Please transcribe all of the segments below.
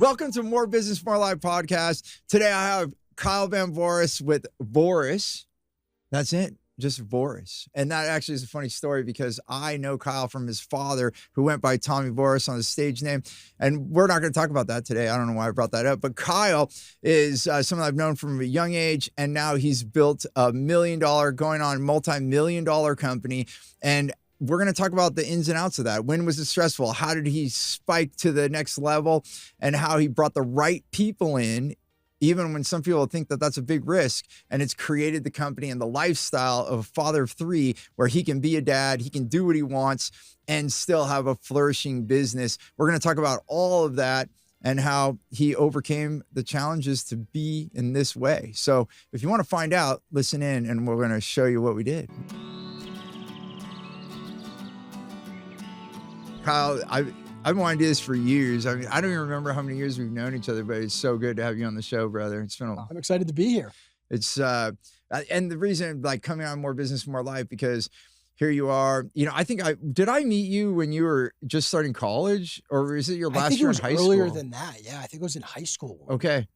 Welcome to More Business, More Life podcast. Today I have Kyle Vamvouris with Vouris. That's it, just Vouris. And that actually is a funny story because I know Kyle from his father who went by Tommy Vouris on the stage name. And we're not going to talk about that today. I don't know why I brought that up. But Kyle is someone I've known from a young age. And now he's built a $1 million, going on multi-million-dollar company. And we're going to talk about the ins and outs of that. When was it stressful? How did he spike to the next level? And how he brought the right people in, even when some people think that that's a big risk. And it's created the company and the lifestyle of a father of three, where he can be a dad, he can do what he wants, and still have a flourishing business. We're going to talk about all of that and how he overcame the challenges to be in this way. So if you want to find out, listen in, and we're going to show you what we did. Kyle, I've wanted to do this for years. I mean, I don't even remember how many years we've known each other, but it's so good to have you on the show, brother. It's been I'm excited to be here. It's and the reason, like, coming on More Business, More Life, because here you are. You know, I think did I meet you when you were just starting college, or is it your last year in high school? Earlier than that. Yeah, I think it was in high school. Okay.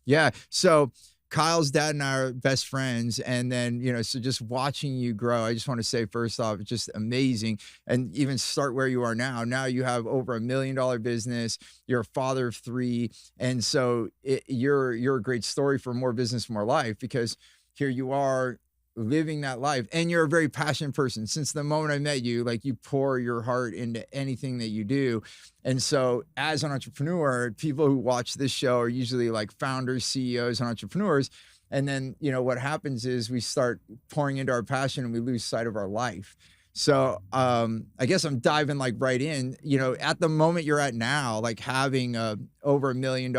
Yeah. So Kyle's dad and I are best friends. And then, you know, so just watching you grow, I just want to say, first off, it's just amazing. And even start where you are now. Now you have over $1 million business. You're a father of three. And so you're a great story for More Business, More Life, because here you are living that life. And you're a very passionate person. Since the moment I met you, like, you pour your heart into anything that you do. And so as an entrepreneur, people who watch this show are usually like founders, CEOs, and entrepreneurs. And then, you know, what happens is we start pouring into our passion and we lose sight of our life. So I guess I'm diving like right in, you know, at the moment you're at now, like having over $1 million,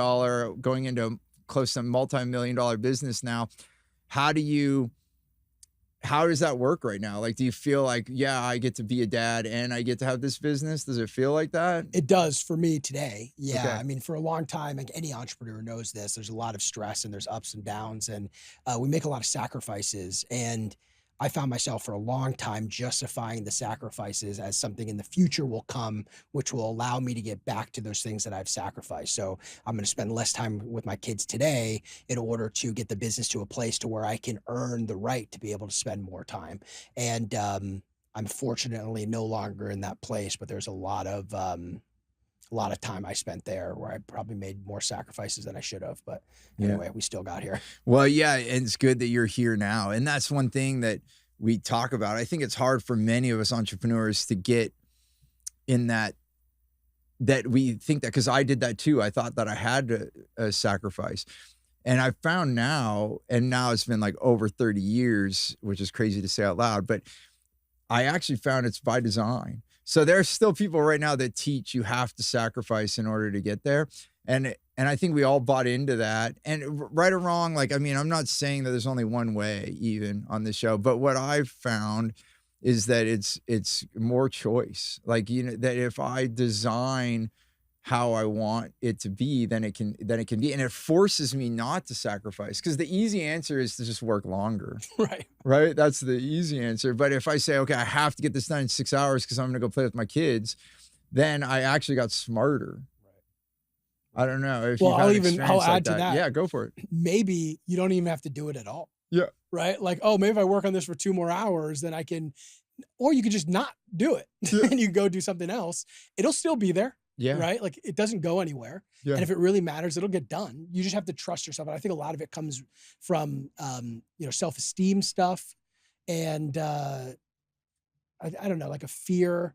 going into close to multi-million-dollar business now. How does that work right now? Like, do you feel like, yeah, I get to be a dad and I get to have this business? Does it feel like that? It does for me today. Yeah. Okay. I mean, for a long time, like any entrepreneur knows this, there's a lot of stress and there's ups and downs, and we make a lot of sacrifices. And I found myself for a long time justifying the sacrifices as something in the future will come, which will allow me to get back to those things that I've sacrificed. So I'm going to spend less time with my kids today in order to get the business to a place to where I can earn the right to be able to spend more time. And I'm fortunately no longer in that place, but there's a lot of time I spent there where I probably made more sacrifices than I should have. But anyway, we still got here. Well, yeah, and it's good that you're here now. And that's one thing that we talk about. I think it's hard for many of us entrepreneurs to get in that we think that, because I did that too. I thought that I had to sacrifice. And I found now, and now it's been like over 30 years, which is crazy to say out loud, but I actually found it's by design. So there's still people right now that teach you have to sacrifice in order to get there. And I think we all bought into that. And right or wrong, like, I mean, I'm not saying that there's only one way even on this show, but what I've found is that it's more choice. Like, you know, that if I design how I want it to be, then it can be. And it forces me not to sacrifice, because the easy answer is to just work longer. Right. That's the easy answer. But if I say, okay, I have to get this done in 6 hours because I'm going to go play with my kids, then I actually got smarter. Right. I don't know if I'll add to that. Yeah, go for it. Maybe you don't even have to do it at all. Yeah. Right. Like, oh, maybe if I work on this for 2 more hours, then I can, or you could just not do it and you go do something else. It'll still be there. Yeah. Right. Like, it doesn't go anywhere. Yeah. And if it really matters, it'll get done. You just have to trust yourself. And I think a lot of it comes from, self-esteem stuff. And I don't know, like a fear,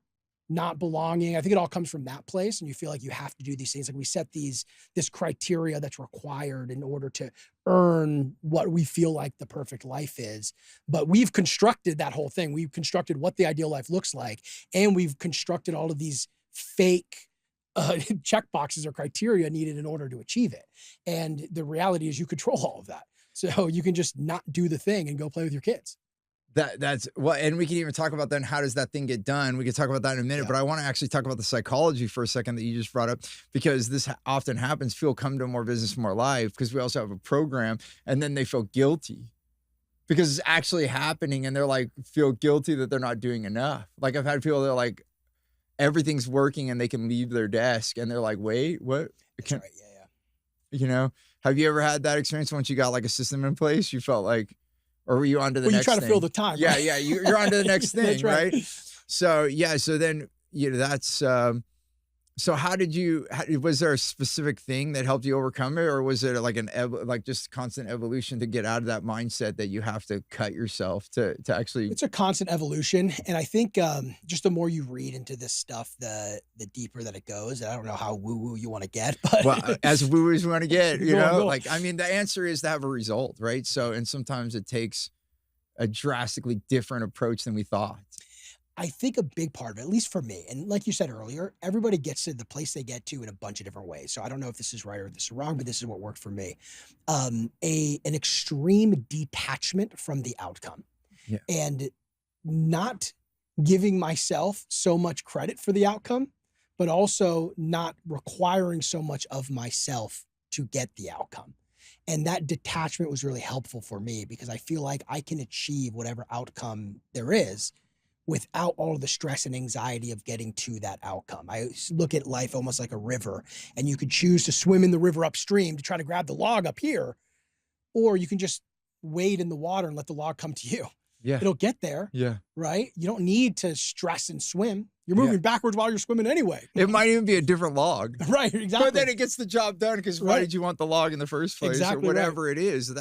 not belonging. I think it all comes from that place. And you feel like you have to do these things. Like, we set this criteria that's required in order to earn what we feel like the perfect life is. But we've constructed that whole thing. We've constructed what the ideal life looks like. And we've constructed all of these fake check boxes or criteria needed in order to achieve it. And the reality is you control all of that. So you can just not do the thing and go play with your kids. That's well, and we can even talk about then, how does that thing get done? We can talk about that in a minute, but I want to actually talk about the psychology for a second that you just brought up, because this often happens. People come to More Business, More Life because we also have a program, and then they feel guilty because it's actually happening, and they're like, feel guilty that they're not doing enough. Like, I've had people that are like, everything's working and they can leave their desk and they're like, wait, what? That's right. Yeah. You know, have you ever had that experience once you got like a system in place? You felt like, or were you on to the next you try to thing? fill the time. Yeah, right? yeah, you're on to the next thing, That's right. So yeah, so then that's so how did you? Was there a specific thing that helped you overcome it, or was it like like just constant evolution to get out of that mindset that you have to cut yourself to actually? It's a constant evolution, and I think just the more you read into this stuff, the deeper that it goes. I don't know how woo woo you want to get, but Well, as woo as we want to get, Go. like I mean, the answer is to have a result, right? So, and sometimes it takes a drastically different approach than we thought. I think a big part of it, at least for me, and like you said earlier, everybody gets to the place they get to in a bunch of different ways. So I don't know if this is right or this is wrong, but this is what worked for me. An extreme detachment from the outcome, Yeah. and not giving myself so much credit for the outcome, but also not requiring so much of myself to get the outcome. And that detachment was really helpful for me because I feel like I can achieve whatever outcome there is without all of the stress and anxiety of getting to that outcome. I look at life almost like a river, and you could choose to swim in the river upstream to try to grab the log up here, or you can just wade in the water and let the log come to you. Yeah. It'll get there. Yeah. Right? You don't need to stress and swim. You're moving backwards while you're swimming anyway. It might even be a different log. Right, exactly. But then it gets the job done because why did you want the log in the first place? Exactly or whatever it is.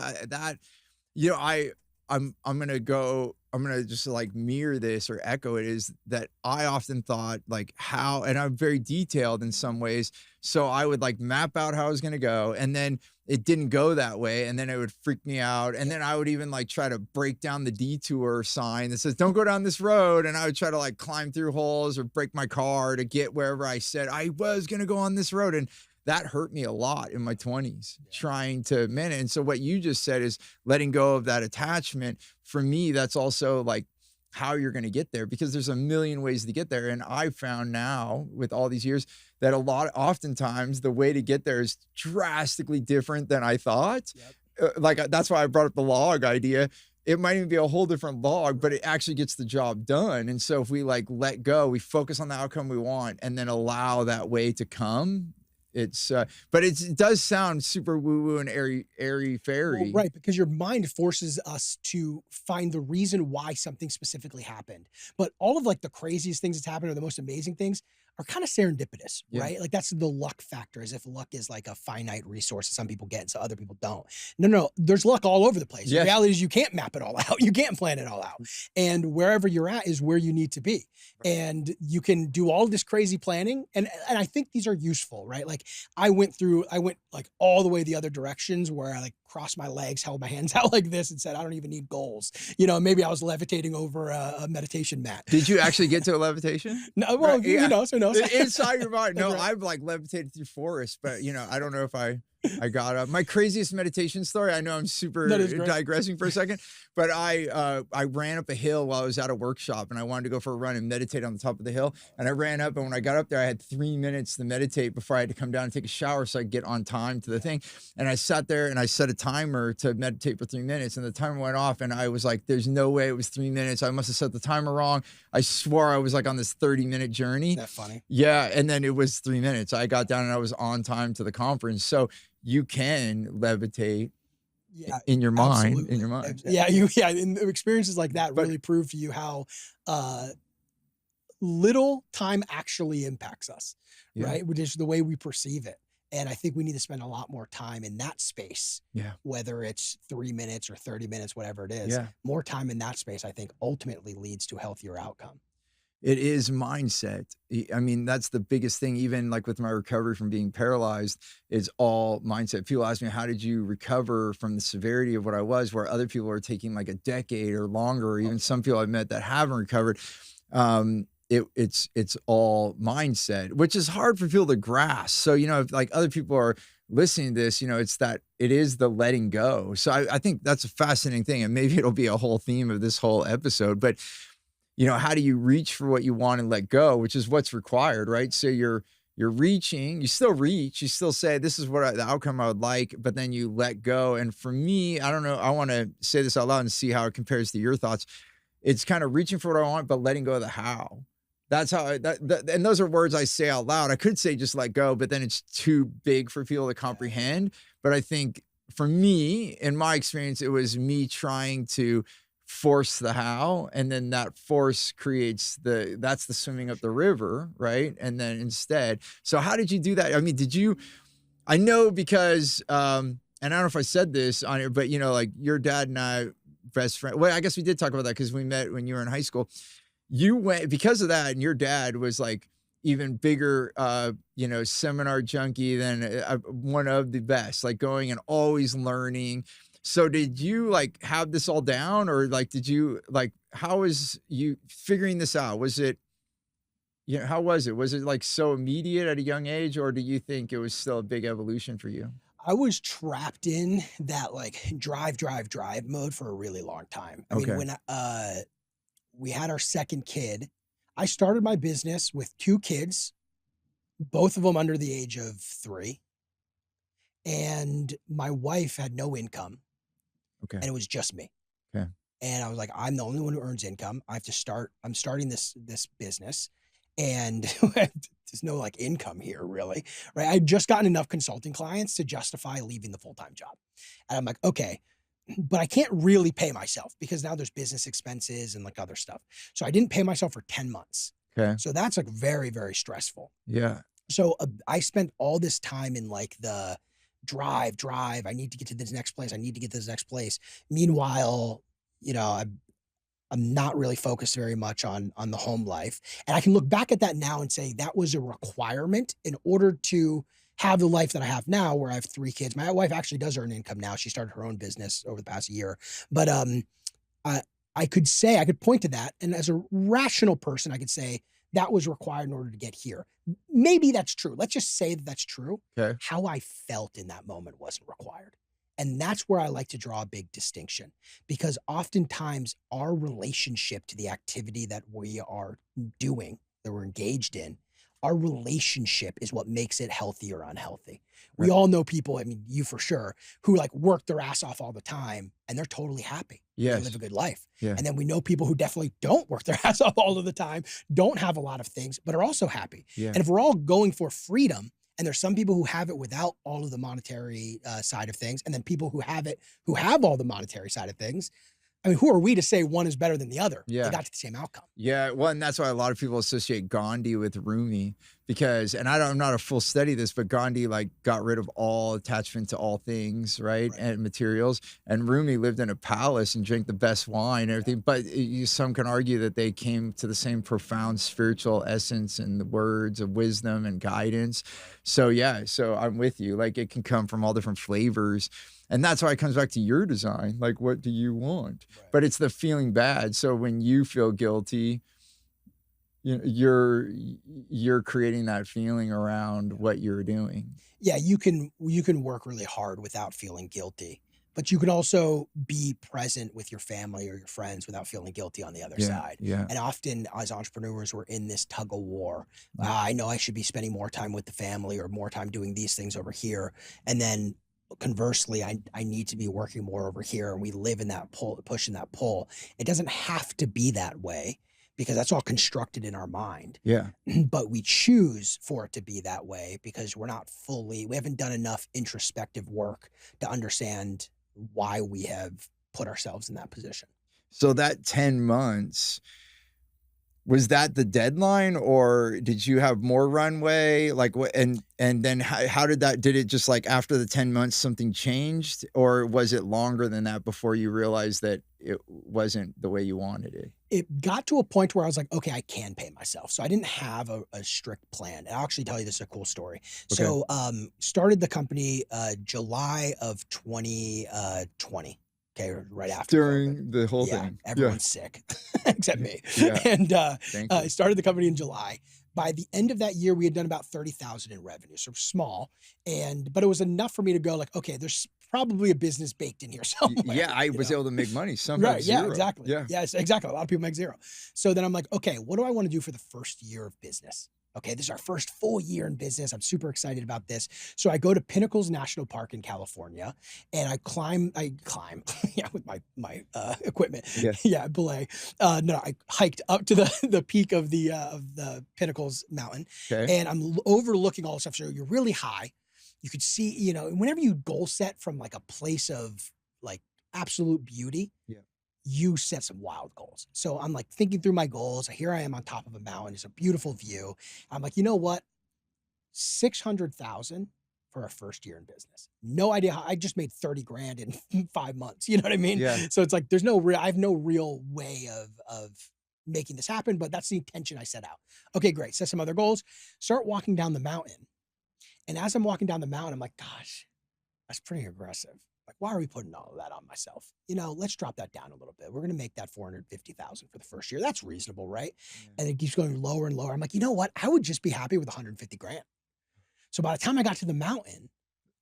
I'm gonna just like mirror this or echo it, is that I often thought like how, and I'm very detailed in some ways. So I would like map out how I was gonna go, and then it didn't go that way, and then it would freak me out. And then I would even like try to break down the detour sign that says don't go down this road, and I would try to like climb through holes or break my car to get wherever I said I was gonna go on this road. And that hurt me a lot in my 20s, trying to manage. And so what you just said is letting go of that attachment. For me, that's also like how you're going to get there, because there's a million ways to get there. And I found now with all these years that oftentimes the way to get there is drastically different than I thought. Like that's why I brought up the log idea. It might even be a whole different log, but it actually gets the job done. And so if we like let go, we focus on the outcome we want and then allow that way to come. But it does sound super woo-woo and airy-fairy. Well, right, because your mind forces us to find the reason why something specifically happened. But all of like the craziest things that's happened or the most amazing things are kind of serendipitous, right? Like that's the luck factor, as if luck is like a finite resource that some people get and so other people don't. No, there's luck all over the place. The reality is you can't map it all out. You can't plan it all out. And wherever you're at is where you need to be. And you can do all this crazy planning. And I think these are useful, right? Like I went like all the way the other directions where I like crossed my legs, held my hands out like this and said, I don't even need goals. Maybe I was levitating over a meditation mat. Did you actually get to a levitation? No, well, who knows? Inside your mind. No, I've like levitated through forests, but I don't know if I got up. My craziest meditation story, I know I'm super digressing for a second, but I ran up a hill while I was at a workshop and I wanted to go for a run and meditate on the top of the hill. And I ran up, and when I got up there, I had 3 minutes to meditate before I had to come down and take a shower so I could get on time to the thing. And I sat there and I set a timer to meditate for 3 minutes, and the timer went off, and I was like, there's no way it was 3 minutes. I must have set the timer wrong. I swore I was like on this 30-minute journey. Isn't that funny? Yeah. And then it was 3 minutes. I got down and I was on time to the conference. So you can levitate in your mind, absolutely. in your mind. And experiences like that really prove to you how little time actually impacts us, right? Which is the way we perceive it. And I think we need to spend a lot more time in that space, whether it's 3 minutes or 30 minutes, whatever it is. More time in that space, I think, ultimately leads to a healthier outcome. It is mindset. I mean, that's the biggest thing. Even like with my recovery from being paralyzed, is all mindset. People ask me, how did you recover from the severity of what I was, where other people are taking like a decade or longer, or even some people I've met that haven't recovered. It's all mindset, which is hard for people to grasp. So, if like other people are listening to this, it is the letting go. So I think that's a fascinating thing. And maybe it'll be a whole theme of this whole episode, but how do you reach for what you want and let go, which is what's required, right? So you're reaching, you still reach, you still say, this is what the outcome I would like, but then you let go. And for me, I don't know, I want to say this out loud and see how it compares to your thoughts. It's kind of reaching for what I want, but letting go of the how. That's how and those are words I say out loud. I could say just let go, but then it's too big for people to comprehend. But I think for me, in my experience, it was me trying to force the how, and then that force creates that's the swimming up the river, right? And then instead, so how did you do that? I mean, I know because, and I don't know if I said this on it, but you know, like your dad and I, best friend. Well, I guess we did talk about that because we met when you were in high school. You went because of that, and your dad was like even bigger, you know, seminar junkie than one of the best, like going and always learning. So did you like have this all down, or like, did you like, how was you figuring this out? Was it, you know, how was it? Was it like so immediate at a young age, or do you think it was still a big evolution for you? I was trapped in that like drive mode for a really long time. I mean, when we had our second kid, I started my business with 2 kids, both of them under the age of 3. And my wife had no income. Okay. And it was just me. Okay. And I was like, I'm the only one who earns income. I'm starting this business, and there's no like income here really, right? I'd just gotten enough consulting clients to justify leaving the full-time job. And I'm like, okay, but I can't really pay myself because now there's business expenses and like other stuff. So I didn't pay myself for 10 months. Okay. So that's like very, very stressful. Yeah. So I spent all this time in like the drive. I need to get to this next place. I need to get to this next place. Meanwhile, you know, I'm not really focused very much on the home life. And I can look back at that now and say that was a requirement in order to have the life that I have now, where I have 3 kids. My wife actually does earn income now. She started her own business over the past year. But I could point to that. And as a rational person, I could say that was required in order to get here. Maybe that's true. Let's just say that that's true. Okay. How I felt in that moment wasn't required. And that's where I like to draw a big distinction, because oftentimes our relationship to the activity that we are doing, that we're engaged in, our relationship is what makes it healthy or unhealthy. We all know people, I mean, you for sure, who like work their ass off all the time and they're totally happy. Yes. They live a good life. Yeah. And then we know people who definitely don't work their ass off all of the time, don't have a lot of things, but are also happy. Yeah. And if we're all going for freedom, and there's some people who have it without all of the monetary side of things, and then people who have it, who have all the monetary side of things, I mean, who are we to say one is better than the other? Yeah. They got to the same outcome. Yeah. Well, and that's why a lot of people associate Gandhi with Rumi, because, and I'm not a full study of this, but Gandhi like got rid of all attachment to all things, right? And materials. And Rumi lived in a palace and drank the best wine and everything. But some can argue that they came to the same profound spiritual essence and the words of wisdom and guidance. So yeah, so I'm with you. Like it can come from all different flavors. And that's why it comes back to your design. Like, what do you want? Right. But it's the feeling bad. So when you feel guilty, you know, you're creating that feeling around what you're doing. Yeah, you can work really hard without feeling guilty, but you can also be present with your family or your friends without feeling guilty on the other side. Yeah. And often as entrepreneurs, we're in this tug of war. I know I should be spending more time with the family or more time doing these things over here. And then conversely, I need to be working more over here, and we live in that push and that pull. It doesn't have to be that way because that's all constructed in our mind. Yeah. But we choose for it to be that way because we haven't done enough introspective work to understand why we have put ourselves in that position. So that 10 months, was that the deadline, or did you have more runway? Like what? And then how did it just like after the 10 months something changed, or was it longer than that before you realized that it wasn't the way you wanted it? It got to a point where I was like, okay, I can pay myself. So I didn't have a strict plan. And I'll actually tell you this is a cool story. Okay. So started the company July of 2020. Okay, right after during COVID. The whole thing. Everyone's sick except me. Yeah. And I started the company in July. By the end of that year, we had done about 30,000 in revenue, so small, but it was enough for me to go like, okay, there's probably a business baked in here somewhere. Yeah, I was able to make money. Sometimes right? Zero. Yeah, exactly. Yeah, yes, exactly. A lot of people make zero. So then I'm like, okay, what do I want to do for the first year of business? okay, this is our first full year in business. I'm super excited about this. So I go to Pinnacles National Park in California, and I climb, yeah, with my equipment. Yeah. Yeah, belay. No, I hiked up to the peak of the Pinnacles mountain, Okay. and I'm overlooking all the stuff. So you're really high. You could see, you know, whenever you goal set from like a place of like absolute beauty, Yeah. you set some wild goals. So I'm like thinking through my goals. Here I am on top of a mountain. It's a beautiful view. I'm like, you know what? 600,000 for our first year in business. No idea how I just made 30 grand in 5 months. You know what I mean? Yeah. So it's like, I have no real way of making this happen, but that's the intention I set out. Okay, great. Set some other goals. Start walking down the mountain. And as I'm walking down the mountain, I'm like, gosh, that's pretty aggressive. Like, why are we putting all of that on myself? You know, let's drop that down a little bit. We're going to make that 450,000 for the first year. That's reasonable, right? Yeah. And it keeps going lower and lower. I'm like, you know what? I would just be happy with 150 grand. So by the time I got to the mountain,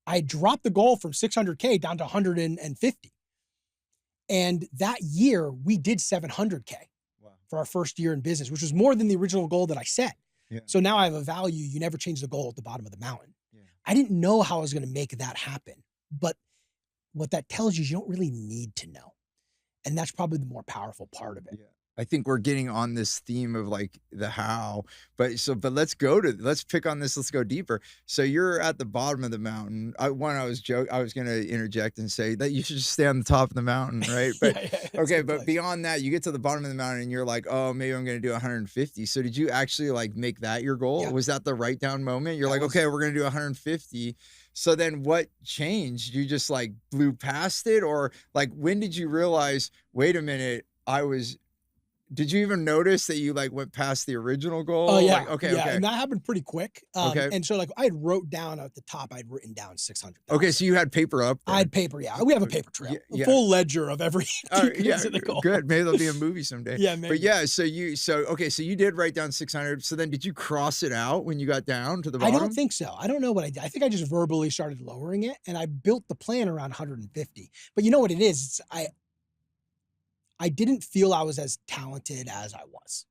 I dropped the goal from 600K down to 150. And that year we did 700K for our first year in business, which was more than the original goal that I set. Yeah. So now I have a value. You never change the goal at the bottom of the mountain. Yeah. I didn't know how I was going to make that happen, but what that tells you is you don't really need to know. And that's probably the more powerful part of it. Yeah. I think we're getting on this theme of like the how, but let's pick on this. Let's go deeper. So you're at the bottom of the mountain. I was going to interject and say that you should just stay on the top of the mountain, right? But okay, but beyond that, you get to the bottom of the mountain and you're like, oh, maybe I'm going to do 150. So did you actually like make that your goal? Yeah. Was that the write down moment? You're okay, we're going to do 150. So then what changed? You just like blew past it, or like, when did you realize, wait a minute, did you even notice that you like went past the original goal? Oh, yeah. Like, okay. And that happened pretty quick. Okay. And so like I had wrote down at the top, I'd written down 600. Okay. So you had paper up there. I had paper. Yeah. We have a paper trail, a full ledger of every of the goal. Good. Maybe there'll be a movie someday. Yeah. Maybe. But yeah, so you did write down 600. So then did you cross it out when you got down to the bottom? I don't think so. I don't know what I did. I think I just verbally started lowering it, and I built the plan around 150. But you know what it is? I didn't feel I was as talented as I was.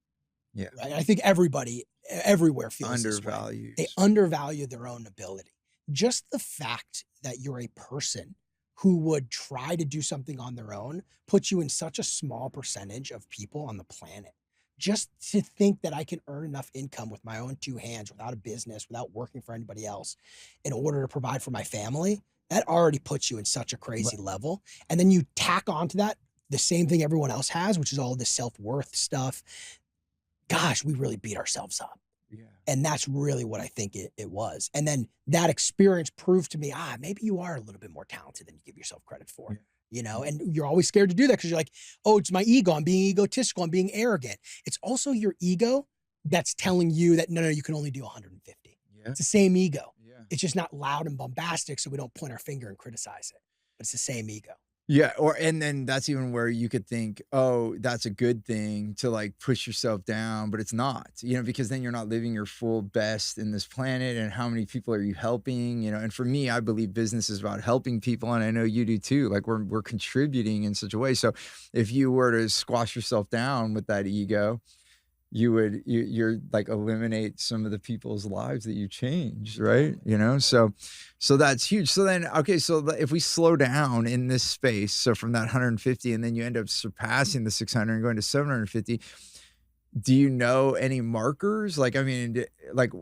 Yeah. Right? I think everybody everywhere feels undervalued. They undervalue their own ability. Just the fact that you're a person who would try to do something on their own puts you in such a small percentage of people on the planet. Just to think that I can earn enough income with my own two hands, without a business, without working for anybody else, in order to provide for my family, that already puts you in such a crazy level. And then you tack onto that the same thing everyone else has, which is all this self-worth stuff. Gosh, we really beat ourselves up. Yeah. And that's really what I think it was. And then that experience proved to me, maybe you are a little bit more talented than you give yourself credit for. Yeah. You know, and you're always scared to do that because you're like, oh, it's my ego. I'm being egotistical. I'm being arrogant. It's also your ego that's telling you that, no, you can only do 150. Yeah. It's the same ego. Yeah. It's just not loud and bombastic, so we don't point our finger and criticize it. But it's the same ego. Yeah. And then that's even where you could think, oh, that's a good thing to like push yourself down, but it's not, because then you're not living your full best in this planet. And how many people are you helping? And for me, I believe business is about helping people. And I know you do too. Like we're contributing in such a way. So if you were to squash yourself down with that ego, you're like eliminate some of the people's lives that you changed, right? So that's huge. So then, okay, so if we slow down in this space, so from that 150 and then you end up surpassing the 600 and going to 750, do you know any markers? Like, I mean, like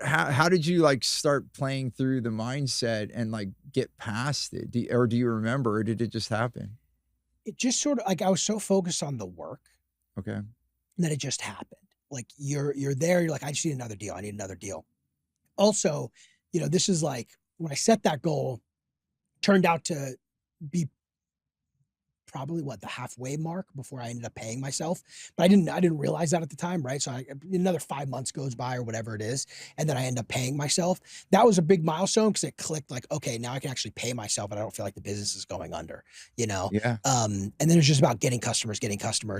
how did you like start playing through the mindset and like get past it? Do you remember, or did it just happen? It just sort of like, I was so focused on the work. Okay. And then it just happened. Like you're there, you're like, I just need another deal. I need another deal. Also, this is like when I set that goal, turned out to be probably the halfway mark before I ended up paying myself. But I didn't realize that at the time, right? So another 5 months goes by or whatever it is, and then I end up paying myself. That was a big milestone because it clicked like, okay, now I can actually pay myself and I don't feel like the business is going under, Yeah. And then it's just about getting customers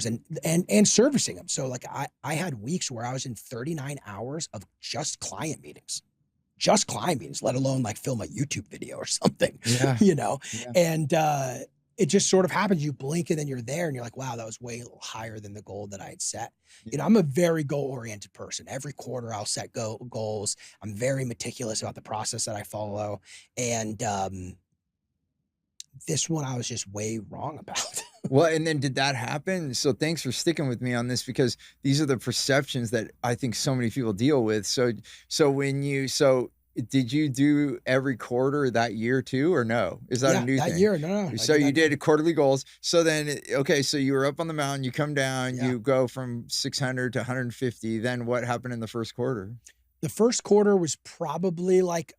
and servicing them. So like I had weeks where I was in 39 hours of just client meetings, let alone like film a YouTube video or something, Yeah. And it just sort of happens. You blink and then you're there and you're like, wow, that was way higher than the goal that I had set. You know, I'm a very goal-oriented person. Every quarter I'll set goals. I'm very meticulous about the process that I follow. And this one I was just way wrong about. Well, and then did that happen? So thanks for sticking with me on this, because these are the perceptions that I think so many people deal with. So did you do every quarter that year too, or no? Is that a new thing? That year, no. So you did quarterly goals. So then, okay, so you were up on the mountain, you come down, you go from 600 to 150. Then what happened in the first quarter? The first quarter was probably like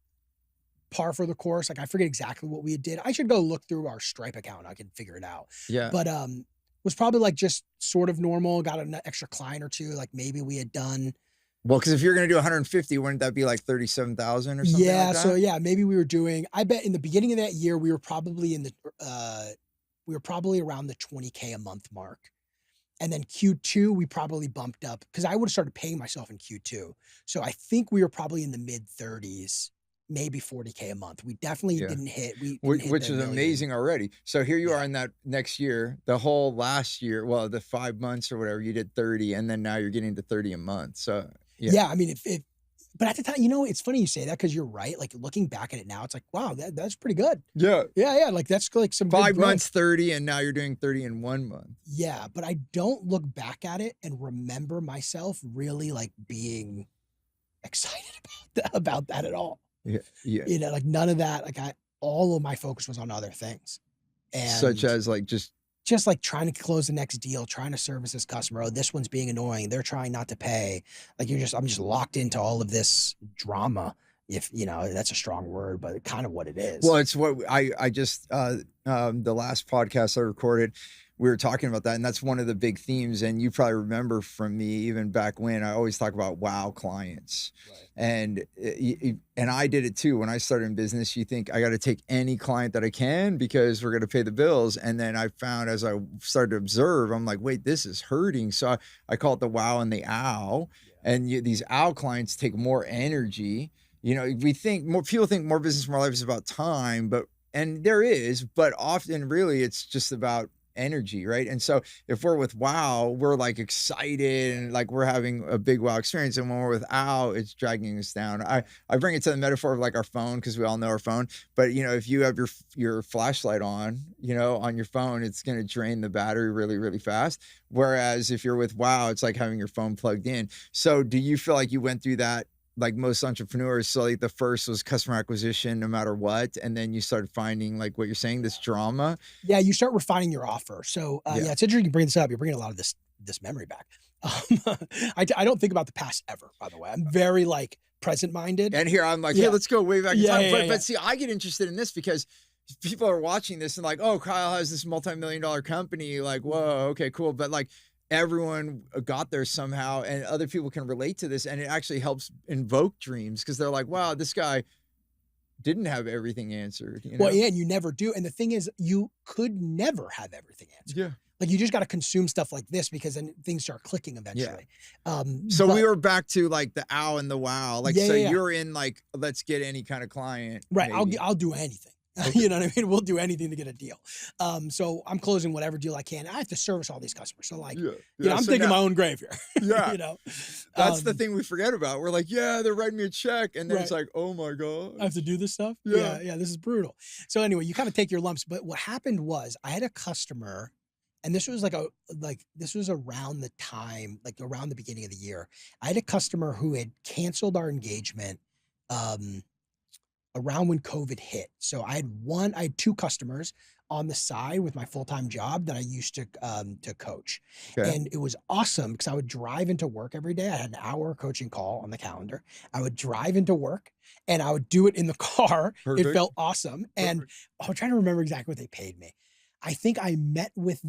par for the course. Like I forget exactly what we did. I should go look through our Stripe account. I can figure it out. Yeah. But was probably like just sort of normal. Got an extra client or two. Like maybe we had done. Well, because if you're going to do 150, wouldn't that be like 37,000 or something? Yeah. Like that? So yeah, maybe we were doing. I bet in the beginning of that year we were probably in the around the 20K a month mark. And then Q2, we probably bumped up because I would have started paying myself in Q2. So I think we were probably in the mid 30s. Maybe 40K a month. We definitely didn't hit. Which is amazing already. So here you are in that next year, the whole last year, well, the 5 months or whatever, you did 30, and then now you're getting to 30 a month. So yeah, I mean, but at the time, you know, it's funny you say that because you're right. Like looking back at it now, it's like, wow, that's pretty good. Yeah. Like that's like some 5 months, 30, and now you're doing 30 in 1 month. Yeah, but I don't look back at it and remember myself really like being excited about that at all. Yeah. You know, like none of that. Like all of my focus was on other things, and such as like just like trying to close the next deal, trying to service this customer. Oh, this one's being annoying. They're trying not to pay. Like I'm just locked into all of this drama. If you know, that's a strong word, but kind of what it is. Well, it's what I just the last podcast I recorded, we were talking about that, and that's one of the big themes. And you probably remember from me even back when I always talk about wow clients, right. And I did it too when I started in business. You think I got to take any client that I can because we're going to pay the bills, and then I found as I started to observe, I'm like, wait, this is hurting. So I call it the wow and the ow, and these ow clients take more energy. You know, people think more business, more life is about time, and there is, but often really it's just about energy, right? And so if we're with wow, we're like excited and like we're having a big wow experience. And when we're with ow, it's dragging us down. I bring it to the metaphor of like our phone, because we all know our phone. But you know, if you have your flashlight on, you know, on your phone, it's going to drain the battery really, really fast. Whereas if you're with wow, it's like having your phone plugged in. So do you feel like you went through that? Like most entrepreneurs, so like the first was customer acquisition no matter what, and then you started finding like what you're saying, this drama. Yeah, you start refining your offer. So it's interesting you bring this up. You're bringing a lot of this memory back. I don't think about the past ever, by the way. I'm very like present minded. And here I'm like, hey, let's go way back in time. But see, I get interested in this because people are watching this and like, oh, Kyle has this multi-million-dollar company. Like, whoa, okay, cool. But like, everyone got there somehow, and other people can relate to this, and it actually helps invoke dreams because they're like, wow, this guy didn't have everything answered. You know? Well, yeah, and you never do. And the thing is, you could never have everything answered. Yeah. Like you just got to consume stuff like this because then things start clicking eventually. Yeah. So we were back to like the ow and the wow. Like, you're in like, let's get any kind of client. Right. Maybe. I'll do anything. Okay. You know what I mean? We'll do anything to get a deal. So I'm closing whatever deal I can. I have to service all these customers. So like, you know, I'm digging my own grave here. Yeah. You know, that's the thing we forget about. We're like, yeah, they're writing me a check. And then it's like, oh my God. I have to do this stuff. Yeah. This is brutal. So anyway, you kind of take your lumps. But what happened was I had a customer, and this was this was around the time, like around the beginning of the year. I had a customer who had canceled our engagement, around when COVID hit. So I had 2 customers on the side with my full-time job that I used to coach. Okay. And it was awesome because I would drive into work every day. I had an hour coaching call on the calendar. I would drive into work and I would do it in the car. Perfect. It felt awesome. Perfect. And I'm trying to remember exactly what they paid me. I think I met with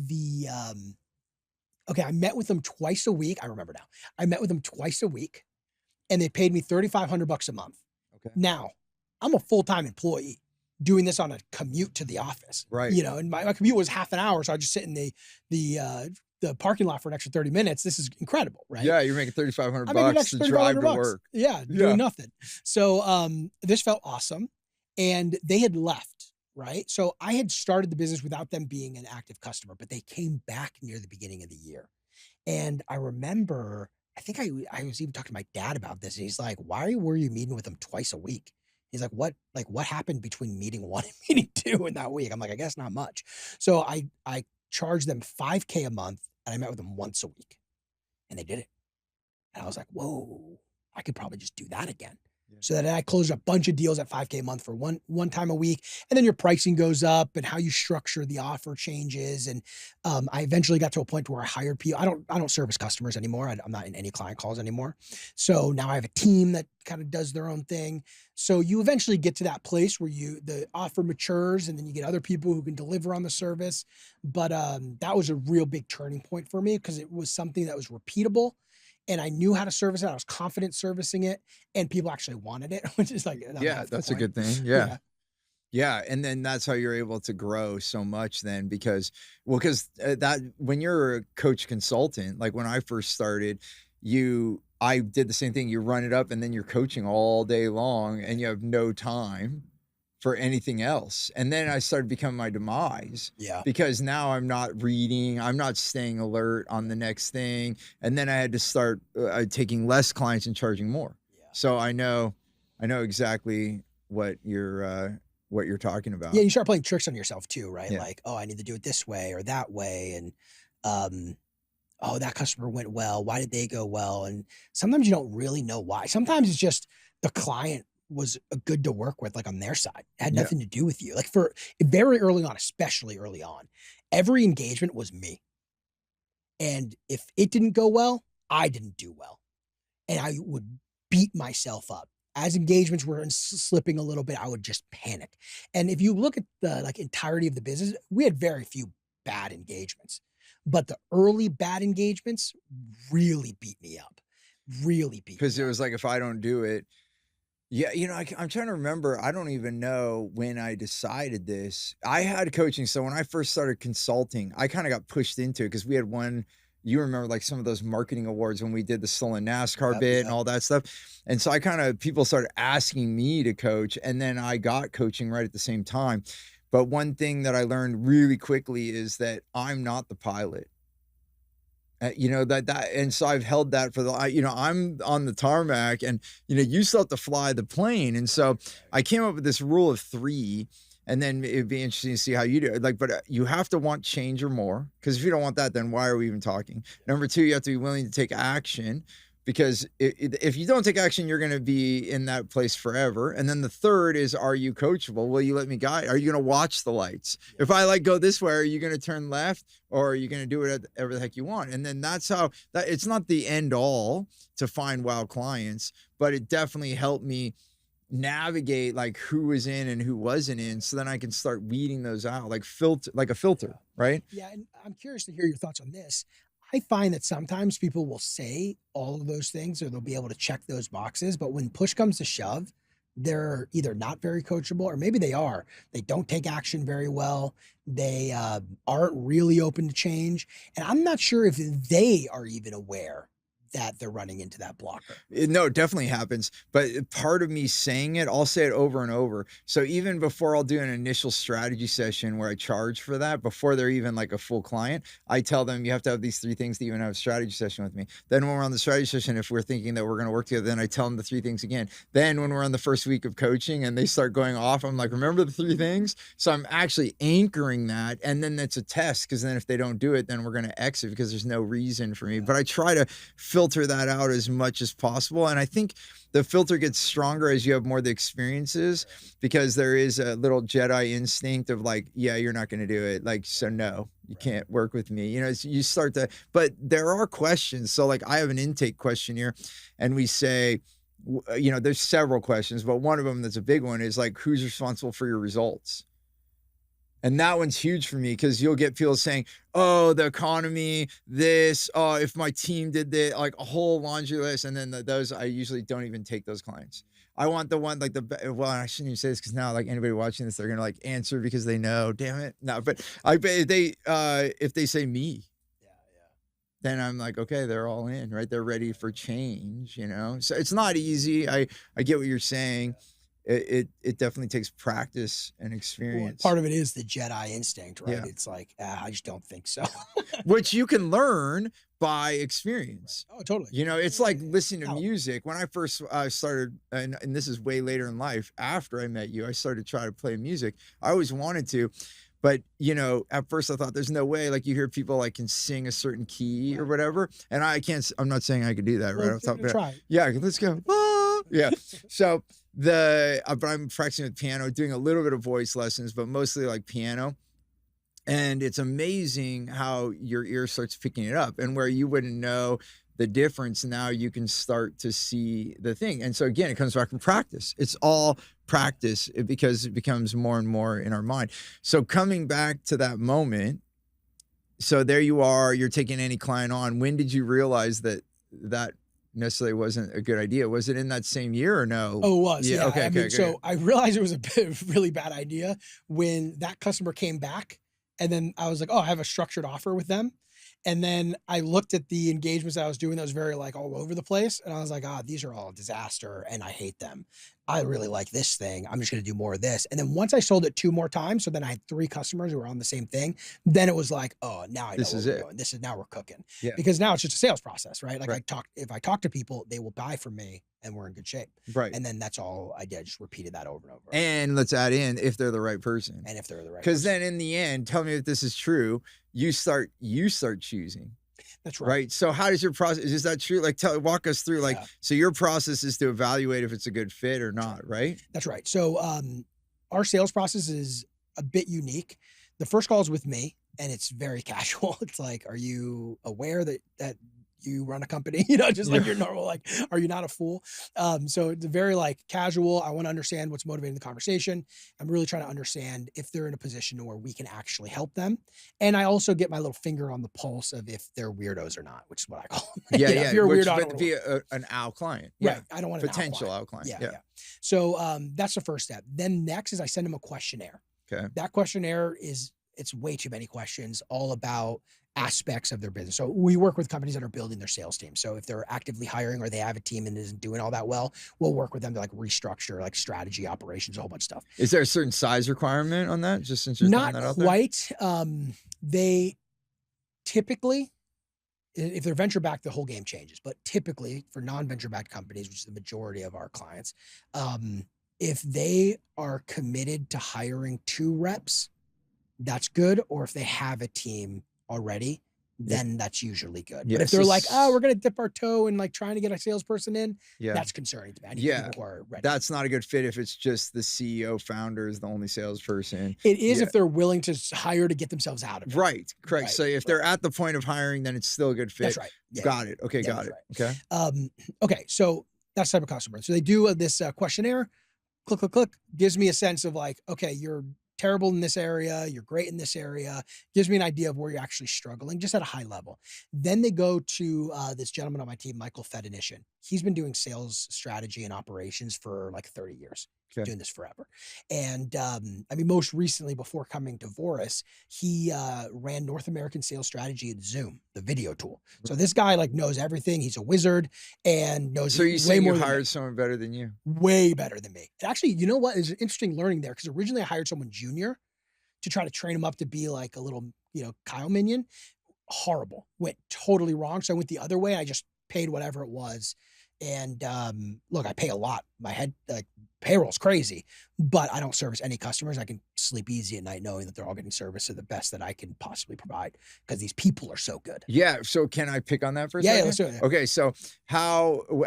I met with them twice a week. I remember now. I met with them twice a week and they paid me $3,500 a month. Okay. Now, I'm a full-time employee doing this on a commute to the office, right? You know, and my commute was half an hour. So I just sit in the parking lot for an extra 30 minutes. This is incredible, right? Yeah. You're making $3,500 to drive to work. Yeah. Doing nothing. So, this felt awesome. And they had left. right? So I had started the business without them being an active customer, but they came back near the beginning of the year. And I remember, I think I was even talking to my dad about this, and he's like, "Why were you meeting with them twice a week?" He's like, what happened between meeting one and meeting two in that week?" I'm like, "I guess not much." So I charged them 5K a month, and I met with them once a week, and they did it. And I was like, "Whoa, I could probably just do that again." Yeah. So then I closed a bunch of deals at 5K a month for one time a week, and then your pricing goes up and how you structure the offer changes. And I eventually got to a point where I hired people. I don't service customers anymore. I'm not in any client calls anymore. So now I have a team that kind of does their own thing. So you eventually get to that place where the offer matures, and then you get other people who can deliver on the service. But that was a real big turning point for me because it was something that was repeatable, and I knew how to service it. I was confident servicing it, and people actually wanted it, which is like, Yeah, that's a good thing. Yeah. Yeah. And then that's how you're able to grow so much then because that when you're a coach consultant, like when I first started, I did the same thing. You run it up and then you're coaching all day long and you have no time for anything else. And then I started becoming my demise. Yeah. Because now I'm not reading, I'm not staying alert on the next thing. And then I had to start taking less clients and charging more. Yeah. So I know exactly what you're talking about. Yeah, you start playing tricks on yourself too, right? Yeah. Like, oh, I need to do it this way or that way. And oh, that customer went well. Why did they go well? And sometimes you don't really know why. Sometimes it's just the client was good to work with, like on their side. It had nothing to do with you. Like for very early on, especially early on, every engagement was me. And if it didn't go well, I didn't do well. And I would beat myself up. As engagements were slipping a little bit, I would just panic. And if you look at the like entirety of the business, we had very few bad engagements, but the early bad engagements really beat me up. Really beat me Because it up. was like, if I don't do it, yeah, I'm trying to remember. I don't even know when I decided this. I had coaching. So when I first started consulting, I kind of got pushed into it because we had one, you remember like some of those marketing awards when we did the stolen NASCAR bit and all that stuff. And so people started asking me to coach, and then I got coaching right at the same time. But one thing that I learned really quickly is that I'm not the pilot. And so I've held that for I'm on the tarmac and, you still have to fly the plane. And so I came up with this rule of 3, and then it'd be interesting to see how you do it. Like, but you have to want change or more, because if you don't want that, then why are we even talking? Number 2, you have to be willing to take action, because if you don't take action, you're going to be in that place forever. And then the third is, are you coachable? Will you let me guide? Are you going to watch the lights? If I go this way, are you going to turn left, or are you going to do whatever the heck you want? And then that's how it's not the end all to find wow clients, but it definitely helped me navigate like who was in and who wasn't in, so then I can start weeding those out, like a filter, right? Yeah, and I'm curious to hear your thoughts on this. I find that sometimes people will say all of those things, or they'll be able to check those boxes, but when push comes to shove, they're either not very coachable, or maybe they are. They don't take action very well. They aren't really open to change. And I'm not sure if they are even aware that they're running into that blocker. No, it definitely happens. But part of me saying it, I'll say it over and over. So even before I'll do an initial strategy session where I charge for that, before they're even like a full client, I tell them you have to have these 3 things to even have a strategy session with me. Then when we're on the strategy session, if we're thinking that we're going to work together, then I tell them the 3 things again. Then when we're on the first week of coaching and they start going off, I'm like, remember the 3 things? So I'm actually anchoring that. And then it's a test, because then if they don't do it, then we're going to exit, because there's no reason for me. But I try to filter that out as much as possible. And I think the filter gets stronger as you have more of the experiences, because there is a little Jedi instinct of like, yeah, you're not going to do it. Like, so no, you can't work with me. You start to, but there are questions. So like I have an intake questionnaire, and we say, there's several questions, but one of them that's a big one is like, who's responsible for your results? And that one's huge for me, because you'll get people saying, oh, the economy, this, oh, if my team did this, like a whole laundry list. And then those, I usually don't even take those clients. I want the one, like well, I shouldn't even say this, because now like anybody watching this, they're going to like answer because they know, damn it. No, but if they say me, then I'm like, okay, they're all in, right? They're ready for change, So it's not easy. I get what you're saying. it definitely takes practice and Well, experience. part of it is the Jedi instinct, right? Yeah. It's like, I just don't think so. Which you can learn by experience. Oh, totally. You know, it's like listening to No. music. When I first started, and this is way later in life, after I met you, I started to try to play music. I always wanted to, but you know, at first I thought there's no way. Like you hear people like can sing a certain key or whatever, and I can't. I'm not saying I could do that, right? Well, Off the top of my head. try. Yeah, let's go. Ah, yeah. So but I'm practicing with piano, doing a little bit of voice lessons, but mostly like piano. And it's amazing how your ear starts picking it up, and where you wouldn't know the difference, now you can start to see the thing. And so again, it comes back from practice. It's all practice because it becomes more and more in our mind. So coming back to that moment, so there you are, you're taking any client on. When did you realize that that necessarily wasn't a good idea? Was it in that same year or no? Oh, it was. Yeah. Okay. I mean, so I realized it was a really bad idea when that customer came back. And then I was like, oh, I have a structured offer with them. And then I looked at the engagements I was doing that was very like all over the place. And I was like, these are all a disaster and I hate them. I really like this thing. I'm just going to do more of this. And then once I sold it 2 more times, so then I had 3 customers who were on the same thing. Then it was like, oh, now I know This what is we're it. doing. This is now we're cooking. Yeah. Because now it's just a sales process, right? Like Right. if I talk to people, they will buy from me and we're in good shape. Right. And then that's all I did. Just repeated that over and over. And let's add in if they're the right person. And if they're the right Because person. then in the end, tell me if this is true, you start choosing. That's right. Right. So how does your process, is that true? Like walk us through, like, Yeah. so your process is to evaluate if it's a good fit or not, right? That's right. So our sales process is a bit unique. The first call is with me and it's very casual. It's like, are you aware that you run a company? You know, just like your normal, like, are you not a fool? So it's very like casual. I want to understand what's motivating the conversation. I'm really trying to understand if they're in a position where we can actually help them. And I also get my little finger on the pulse of if they're weirdos or not, which is what I call them. Yeah. You know, Yeah. if you're a Which, weirdo, I but don't to be wanna work. an owl client. Right. Yeah. I don't want Potential an owl client. Yeah. So that's the first step. Then next is I send them a questionnaire. Okay. That questionnaire it's way too many questions, all about aspects of their business. So we work with companies that are building their sales team. So if they're actively hiring or they have a team and isn't doing all that well, we'll work with them to like restructure, like strategy, operations, a whole bunch of stuff. Is there a certain size requirement on that? Just since you're throwing that out there? Not quite. They typically, if they're venture backed, the whole game changes. But typically for non-venture backed companies, which is the majority of our clients, if they are committed to hiring 2 reps, that's good. Or if they have a team already, then that's usually good. Yeah, But if they're like, we're going to dip our toe and like trying to get a salesperson in, that's concerning to me. I need people who are ready. That's not a good fit if it's just the CEO founder is the only salesperson. It is if they're willing to hire to get themselves out of it. Right. Correct. So if they're at the point of hiring, then it's still a good fit. That's right. Yeah, got it. Okay. Got it. Right. Okay. Okay. So that's the type of customer. So they do this questionnaire, click, gives me a sense of like, okay, you're terrible in this area, you're great in this area, gives me an idea of where you're actually struggling, just at a high level. Then they go to this gentleman on my team, Michael Fedenishin. He's been doing sales strategy and operations for like 30 years. Doing this forever. And I mean, most recently before coming to Vouris, he ran North American sales strategy at Zoom, the video tool. So this guy like knows everything. He's a wizard and knows So you way say more you than hired me. someone better than you? Way better than me. And actually, you know what? It's an interesting learning there because originally I hired someone junior to try to train him up to be like a little, Kyle minion. Horrible. Went totally wrong. So I went the other way. I just paid whatever it was. And look, I pay a lot. My head payroll's crazy, but I don't service any customers. I can sleep easy at night knowing that they're all getting service to the best that I can possibly provide because these people are so good. Yeah. So can I pick on that for a second? Yeah, let's do it. Okay. So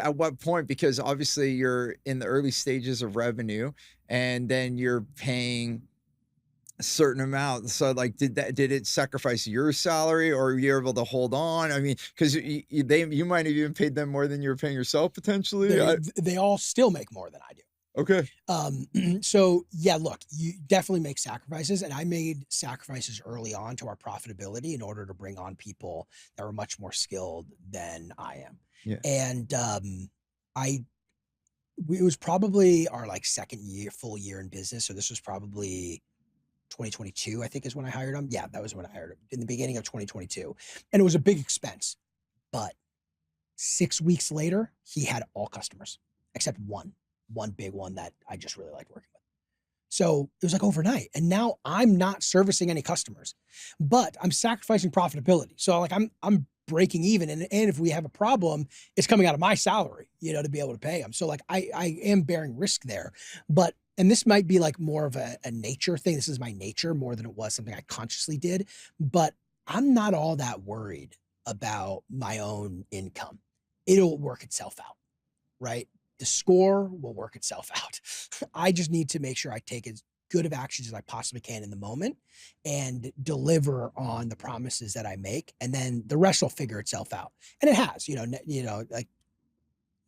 at what point, because obviously you're in the early stages of revenue and then you're paying a certain amount. So like, did it sacrifice your salary or were you able to hold on? I mean, because you might have even paid them more than you were paying yourself potentially. They all still make more than I do. Okay. So yeah, look, you definitely make sacrifices, and I made sacrifices early on to our profitability in order to bring on people that were much more skilled than I am. Yeah. And it was probably our like full year in business. So this was probably 2022, I think is when I hired him. Yeah, that was when I hired him in the beginning of 2022. And it was a big expense, but 6 weeks later, he had all customers except one. one big one that I just really liked working with. So it was like overnight. And now I'm not servicing any customers, but I'm sacrificing profitability. So like I'm breaking even. And if we have a problem, it's coming out of my salary, to be able to pay them. So like I am bearing risk there. But and this might be like more of a nature thing. This is my nature more than it was something I consciously did. But I'm not all that worried about my own income. It'll work itself out, right? The score will work itself out. I just need to make sure I take as good of actions as I possibly can in the moment and deliver on the promises that I make. And then the rest will figure itself out. And it has, like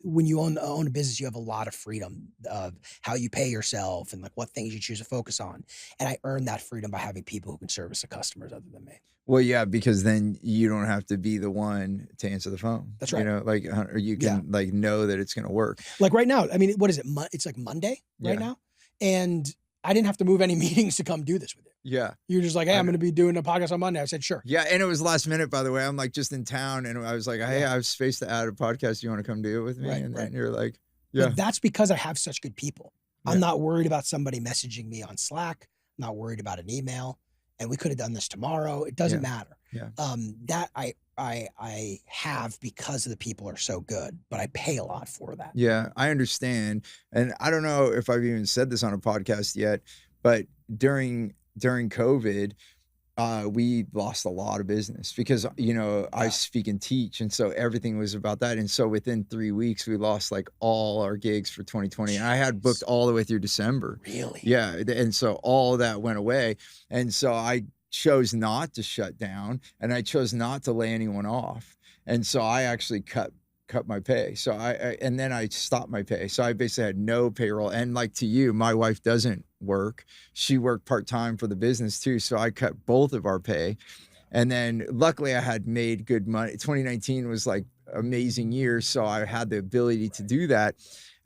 when you own a business, you have a lot of freedom of how you pay yourself and like what things you choose to focus on. And I earn that freedom by having people who can service the customers other than me. Well, yeah, because then you don't have to be the one to answer the phone. That's right. Like, or you can like know that it's going to work. Like right now, I mean, what is it? It's like Monday right now. And I didn't have to move any meetings to come do this with you. Yeah. You're just like, hey, I'm going to be doing a podcast on Monday. I said, sure. Yeah. And it was last minute, by the way. I'm like just in town and I was like, hey, I have space to add a podcast. You want to come do it with me? And then you're like, yeah. But that's because I have such good people. I'm not worried about somebody messaging me on Slack. I'm not worried about an email. And we could have done this tomorrow. It doesn't matter. Yeah. That I have because the people are so good, but I pay a lot for that. Yeah, I understand. And I don't know if I've even said this on a podcast yet, but during COVID, we lost a lot of business because, I speak and teach. And so everything was about that. And so within 3 weeks, we lost like all our gigs for 2020. And I had booked all the way through December. Really? Yeah. And so all of that went away. And so I chose not to shut down and I chose not to lay anyone off. And so I actually cut my pay. So and then I stopped my pay. So I basically had no payroll. And like to you, my wife doesn't work. She worked part-time for the business too. So I cut both of our pay. And then luckily I had made good money. 2019 was like amazing year. So I had the ability to do that.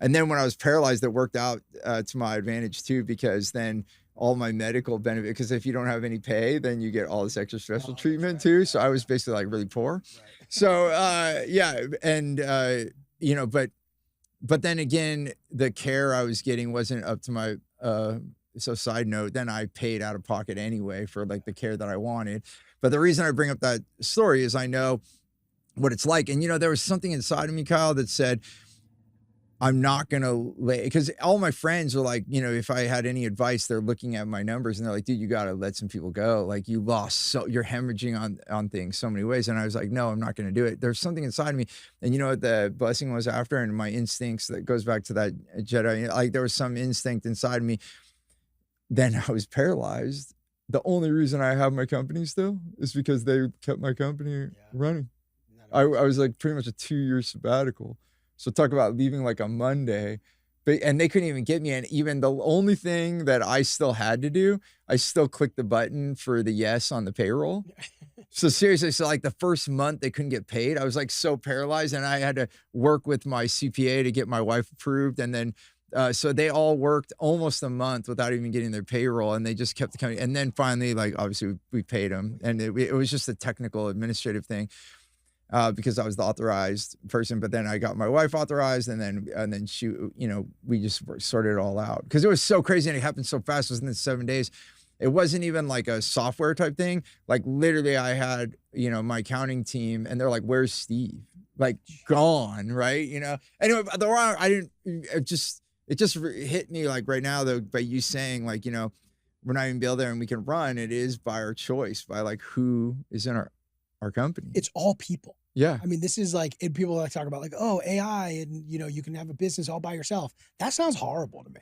And then when I was paralyzed, it worked out to my advantage too, because then all my medical benefit, because if you don't have any pay, then you get all this extra special treatment too. So I was basically like really poor. So, and, but then again, the care I was getting wasn't up to my, so side note, then I paid out of pocket anyway for like the care that I wanted. But the reason I bring up that story is I know what it's like. And, there was something inside of me, Kyle, that said, I'm not going to lay, because all my friends are like, if I had any advice, they're looking at my numbers and they're like, dude, you got to let some people go. Like you're hemorrhaging on things so many ways. And I was like, no, I'm not going to do it. There's something inside of me. And you know what the blessing was after? And my instincts, that goes back to that Jedi, like there was some instinct inside of me. Then I was paralyzed. The only reason I have my company still is because they kept my company running. I was like pretty much a 2-year sabbatical. So talk about leaving like a Monday, and they couldn't even get me. And even the only thing that I still had to do, I still clicked the button for the yes on the payroll. So seriously, so like the first month they couldn't get paid. I was like so paralyzed, and I had to work with my CPA to get my wife approved. And then, so they all worked almost a month without even getting their payroll, and they just kept coming. And then finally, like obviously we paid them, and it was just a technical administrative thing. Because I was the authorized person, but then I got my wife authorized, and then she, we just sorted it all out because it was so crazy and it happened so fast. It was in 7 days. It wasn't even like a software type thing. Like literally, I had my accounting team, and they're like, "Where's Steve?" Like gone, right? Anyway, it just hit me like right now though by you saying like we're not even built there and we can run. It is by our choice, by like who is in our company. It's all people. Yeah. I mean, this is like, and people like talk about like, oh, AI and, you can have a business all by yourself. That sounds horrible to me.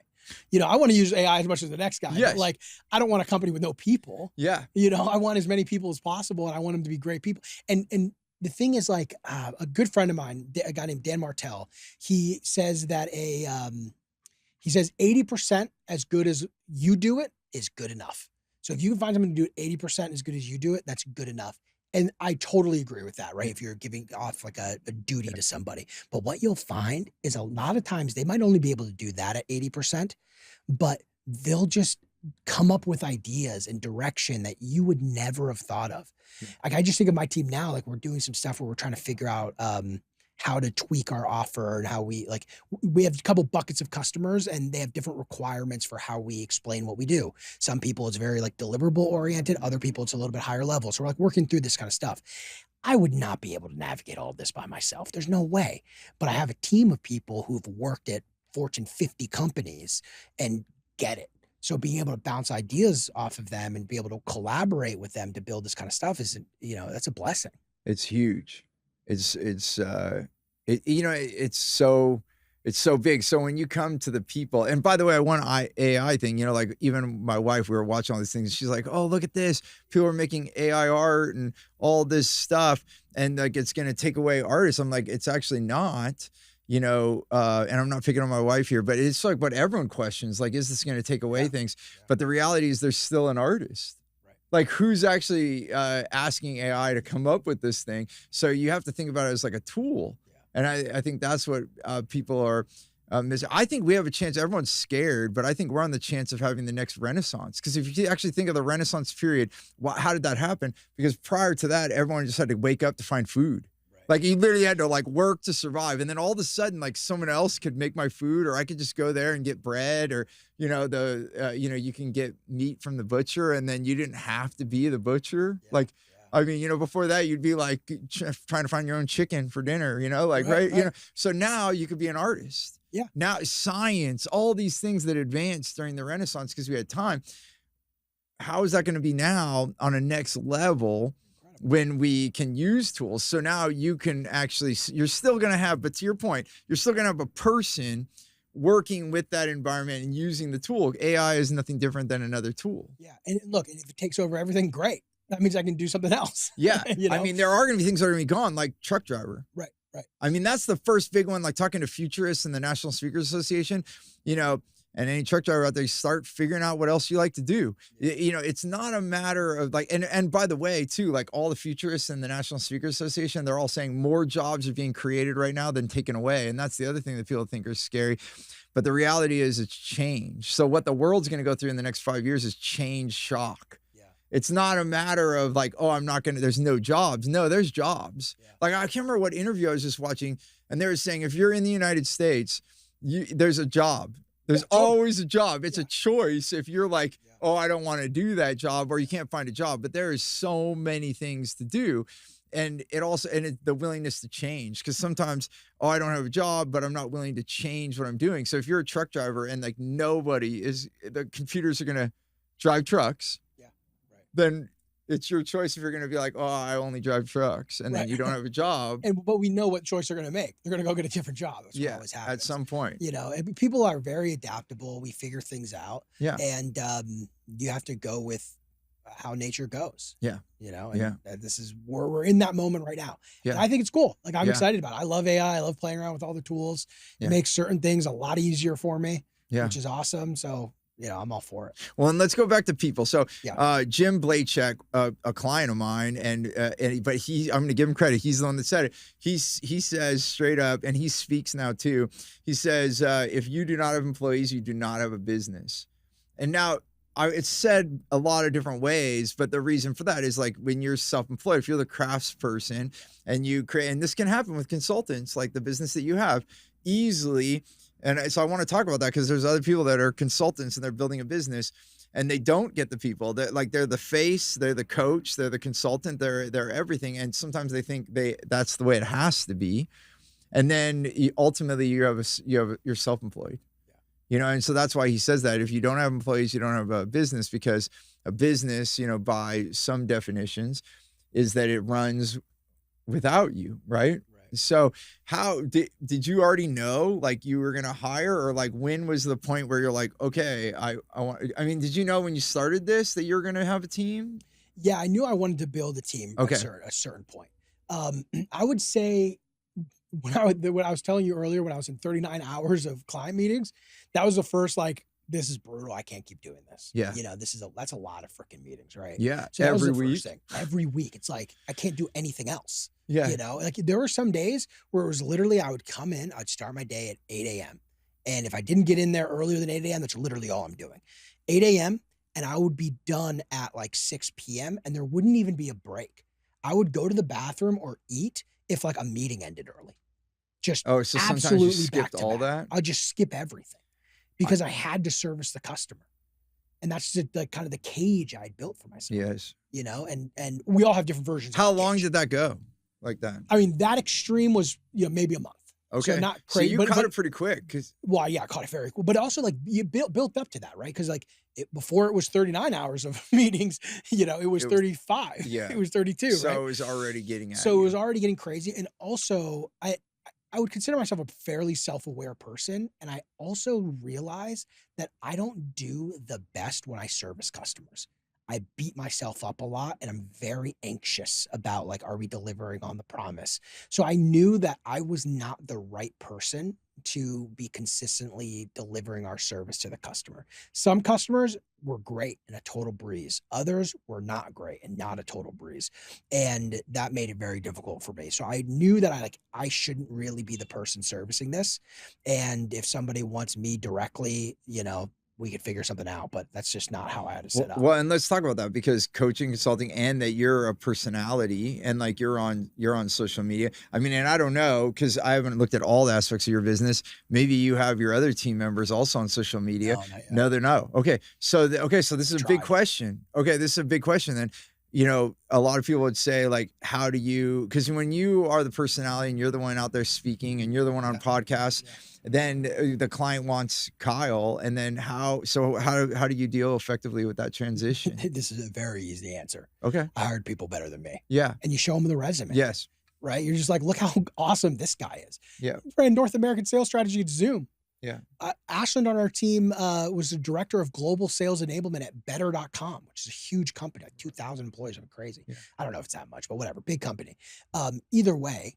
I want to use AI as much as the next guy. Yes. But like, I don't want a company with no people. Yeah. I want as many people as possible, and I want them to be great people. And the thing is like, a good friend of mine, a guy named Dan Martell, he says that he says 80% as good as you do it is good enough. So if you can find someone to do it 80% as good as you do it, that's good enough. And I totally agree with that, right? If you're giving off like a duty to somebody. But what you'll find is a lot of times they might only be able to do that at 80%, but they'll just come up with ideas and direction that you would never have thought of. Like I just think of my team now, like we're doing some stuff where we're trying to figure out how to tweak our offer and how we have a couple buckets of customers and they have different requirements for how we explain what we do. Some people it's very like deliverable oriented. Other people it's a little bit higher level. So we're like working through this kind of stuff. I would not be able to navigate all of this by myself. There's no way. But I have a team of people who've worked at Fortune 50 companies and get it. So being able to bounce ideas off of them and be able to collaborate with them to build this kind of stuff is, that's a blessing. It's huge. It's so big. So when you come to the people, and by the way, one AI thing, like even my wife, we were watching all these things. She's like, oh, look at this. People are making AI art and all this stuff. And like, it's going to take away artists. I'm like, it's actually not, and I'm not picking on my wife here, but it's like what everyone questions, like, is this going to take away things? Yeah. But the reality is there's still an artist. Like who's actually asking AI to come up with this thing? So you have to think about it as like a tool. Yeah. And I think that's what people are missing. I think we have a chance. Everyone's scared, but I think we're on the chance of having the next Renaissance. Because if you actually think of the Renaissance period, how did that happen? Because prior to that, everyone just had to wake up to find food. Like you literally had to like work to survive. And then all of a sudden, like someone else could make my food, or I could just go there and get bread, or, you can get meat from the butcher and then you didn't have to be the butcher. Yeah, I mean, before that you'd be like trying to find your own chicken for dinner, right? So now you could be an artist. Yeah. Now science, all these things that advanced during the Renaissance because we had time. How is that going to be now on a next level? When we can use tools? So now you can actually, you're still going to have, but to your point, you're still going to have a person working with that environment and using the tool. AI is nothing different than another tool. Yeah. And look, if it takes over everything, great. That means I can do something else. Yeah. I mean, there are going to be things that are going to be gone, like truck driver. Right. I mean, that's the first big one, like talking to futurists and the National Speakers Association, and any truck driver out there, start figuring out what else you like to do. It's not a matter of like, and by the way, too, like all the futurists in the National Speakers Association, they're all saying more jobs are being created right now than taken away. And that's the other thing that people think is scary. But the reality is it's change. So what the world's going to go through in the next 5 years is change shock. Yeah. It's not a matter of like, oh, there's no jobs. No, there's jobs. Yeah. Like, I can't remember what interview I was just watching. And they were saying, if you're in the United States, there's a job. There's always a job. It's a choice. If you're like, oh, I don't want to do that job, or you can't find a job, but there is so many things to do. And the willingness to change, because sometimes, oh, I don't have a job, but I'm not willing to change what I'm doing. So if you're a truck driver and like the computers are going to drive trucks, then it's your choice if you're going to be like, oh, I only drive trucks, and then you don't have a job. But we know what choice they're going to make. They're going to go get a different job. That's what always happens. At some point. And people are very adaptable. We figure things out. Yeah. And you have to go with how nature goes. Yeah. This is where we're in that moment right now. Yeah. And I think it's cool. Like I'm excited about it. I love AI. I love playing around with all the tools. It makes certain things a lot easier for me, which is awesome. So I'm all for it. Well, and let's go back to people. So, Jim Blachek, a client of mine, but I'm going to give him credit. He's the one that said it. He says straight up, and he speaks now too. He says, if you do not have employees, you do not have a business. And now it's said a lot of different ways, but the reason for that is like when you're self-employed, if you're the craftsperson and you create, and this can happen with consultants, like the business that you have easily. And so I want to talk about that because there's other people that are consultants and they're building a business and they don't get the people that like they're the face, they're the coach, they're the consultant, they're everything. And sometimes they think that's the way it has to be. And then ultimately you're self-employed, and so that's why he says that if you don't have employees, you don't have a business, because a business, by some definitions is that it runs without you, right? So how did you already know like you were going to hire, or like when was the point where you're like, okay, I mean, did you know when you started this that you were going to have a team? Yeah, I knew I wanted to build a team at a certain point. I would say when I was telling you earlier, when I was in 39 hours of client meetings, that was the first like, this is brutal. I can't keep doing this. Yeah. That's a lot of freaking meetings, right? Yeah. So every week. Every week. It's like, I can't do anything else. Yeah. Like there were some days where it was literally, I would come in, I'd start my day at 8 a.m. And if I didn't get in there earlier than 8 a.m., that's literally all I'm doing. 8 a.m. and I would be done at like 6 p.m. and there wouldn't even be a break. I would go to the bathroom or eat if like a meeting ended early. Just so sometimes absolutely you skipped all back. that? I'll just skip everything because I had to service the customer. And that's just the kind of the cage I'd built for myself. Yes. You know, and we all have different versions. How of long cage. did that go like that? I mean, that extreme was, you know, maybe a month. Okay. So not crazy. So you caught it pretty quick. Well, yeah, I caught it very cool. But also like you built up to that, right? Because like before it was 39 hours of meetings, you know, it was 35. Yeah. It was 32. So right? it was already getting at So you. it was already getting crazy. And also I would consider myself a fairly self-aware person. And I also realize that I don't do the best when I service customers. I beat myself up a lot and I'm very anxious about like, are we delivering on the promise? So I knew that I was not the right person to be consistently delivering our service to the customer. Some customers were great and a total breeze. Others were not great and not a total breeze. And that made it very difficult for me. So I knew that I shouldn't really be the person servicing this. And if somebody wants me directly, you know, we could figure something out, but that's just not how I had to set up. Well, and let's talk about that because coaching, consulting, and that you're a personality and like you're on social media. I mean, and I don't know, because I haven't looked at all aspects of your business. Maybe you have your other team members also on social media. No, they're no. Okay. So this is a big question. Okay. This is a big question then. You know, a lot of people would say like, how do you, because when you are the personality and you're the one out there speaking and you're the one on podcasts, then the client wants Kyle. And then how do you deal effectively with that transition? This is a very easy answer. Okay. I hired people better than me. Yeah. And you show them the resume. Yes. Right. You're just like, look how awesome this guy is. Yeah. He ran North American sales strategy at Zoom. Yeah. Ashland on our team was the director of global sales enablement at better.com, which is a huge company, like 2,000 employees. I'm crazy. Yeah. I don't know if it's that much, but whatever, big company. Either way,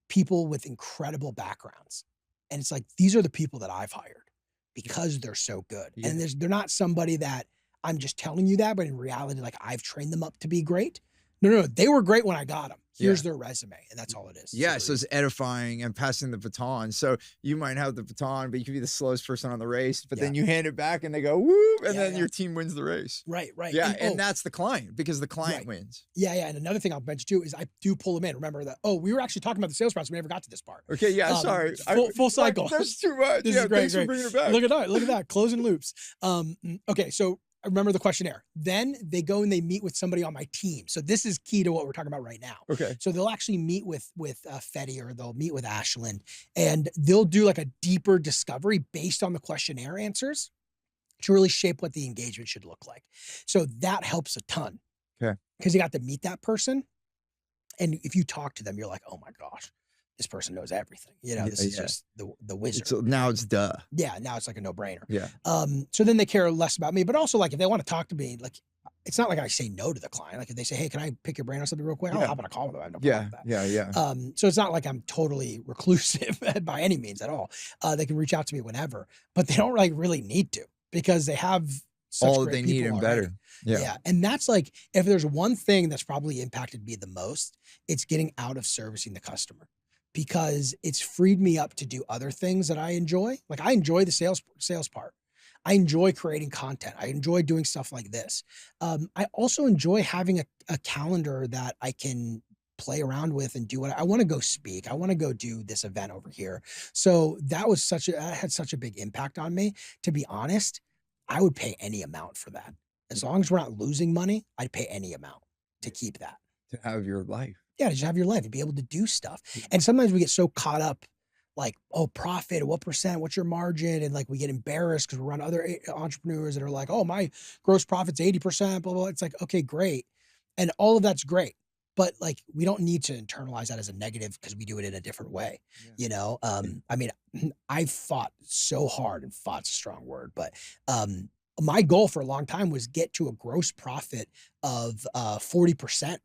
people with incredible backgrounds. And it's like, these are the people that I've hired because they're so good. Yeah. And they're not somebody that I'm just telling you that, but in reality, like I've trained them up to be great. No, they were great when I got them. Here's their resume, and that's all it is. Yeah, so it's edifying and passing the baton. So you might have the baton, but you could be the slowest person on the race, but then you hand it back and they go, woo, and then your team wins the race. Right. Yeah, and that's the client because the client wins. Yeah, and another thing I'll mention too is I do pull them in. Remember that, we were actually talking about the sales process. We never got to this part. Okay, yeah, sorry. Full cycle. There's too much. This is great, thanks for bringing it back. Look at that, closing loops. Okay, so I remember the questionnaire. Then they go and they meet with somebody on my team. So this is key to what we're talking about right now. Okay. So they'll actually meet with Fetty or they'll meet with Ashland and they'll do like a deeper discovery based on the questionnaire answers to really shape what the engagement should look like. So that helps a ton. Okay. Because you got to meet that person. And if you talk to them, you're like, oh my gosh, this person knows everything. You know, this is just the wizard. So now it's duh. Yeah, now it's like a no-brainer. Yeah. So then they care less about me, but also like if they want to talk to me, like it's not like I say no to the client. Like if they say, hey, can I pick your brain on something real quick? I'll hop on a call with them. I have no problem with that. Yeah. So it's not like I'm totally reclusive by any means at all. They can reach out to me whenever, but they don't like really need to because they have such all great they need and better. Yeah. And that's like, if there's one thing that's probably impacted me the most, it's getting out of servicing the customer. Because it's freed me up to do other things that I enjoy. Like I enjoy the sales part. I enjoy creating content. I enjoy doing stuff like this. I also enjoy having a calendar that I can play around with and do what I want to go speak. I want to go do this event over here. So that had such a big impact on me. To be honest, I would pay any amount for that. As long as we're not losing money, I'd pay any amount to keep that. To have your life. Yeah, to just have your life and be able to do stuff. And sometimes we get so caught up like, oh, profit, what percent, what's your margin? And like, we get embarrassed because we're around other entrepreneurs that are like, oh, my gross profit's 80%, blah, blah. It's like, okay, great. And all of that's great. But like, we don't need to internalize that as a negative because we do it in a different way. You know, I mean, I've fought so hard, and fought's a strong word, but my goal for a long time was get to a gross profit of 40%.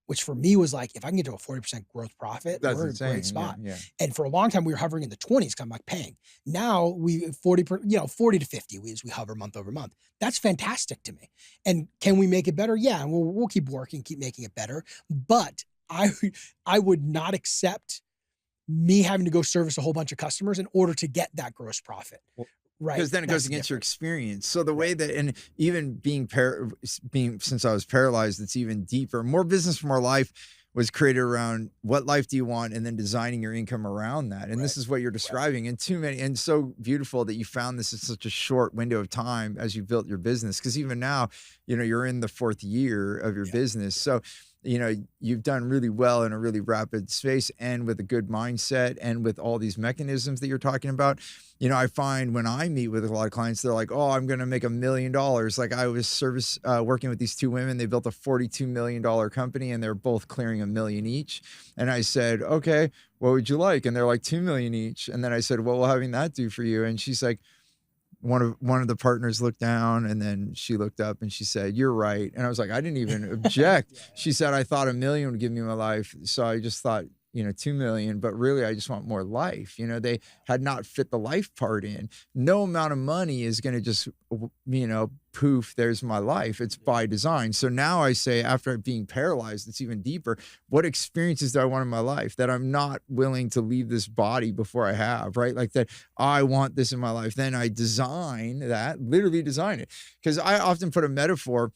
Which for me was like, if I can get to a 40% growth profit, we're in a great spot. Yeah. And for a long time, we were hovering in the 20s because I'm like paying. Now we 40 to 50 we hover month over month. That's fantastic to me. And can we make it better? Yeah, and we'll keep working, keep making it better. But I would not accept me having to go service a whole bunch of customers in order to get that gross profit. Well, right. Because then it goes against your experience. So the way that, and even being since I was paralyzed, it's even deeper, more business from our life. was created around what life do you want, and then designing your income around that. And this is what you're describing. And and so beautiful that you found this in such a short window of time as you built your business. Because even now, you know, you're in the 4th year of your business. So, you know, you've done really well in a really rapid space, and with a good mindset, and with all these mechanisms that you're talking about. You know, I find when I meet with a lot of clients, they're like, oh, I'm going to make $1 million. Like I was working with these 2 women. They built a $42 million company, and they're both clearing $1 million each. And I said, okay, what would you like? And they're like, $2 million each. And then I said, what will having that do for you? And she's like, one of the partners looked down, and then she looked up and she said, you're right. And I was like, I didn't even object. She said, I thought $1 million would give me my life. So I just thought, you know, 2 million, but really I just want more life. You know, they had not fit the life part in. No amount of money is going to just, you know, poof, there's my life. It's by design. So now I say, after being paralyzed, it's even deeper. What experiences do I want in my life that I'm not willing to leave this body before I have, right? Like that I want this in my life. Then I design that, literally design it. Because I often put a metaphor.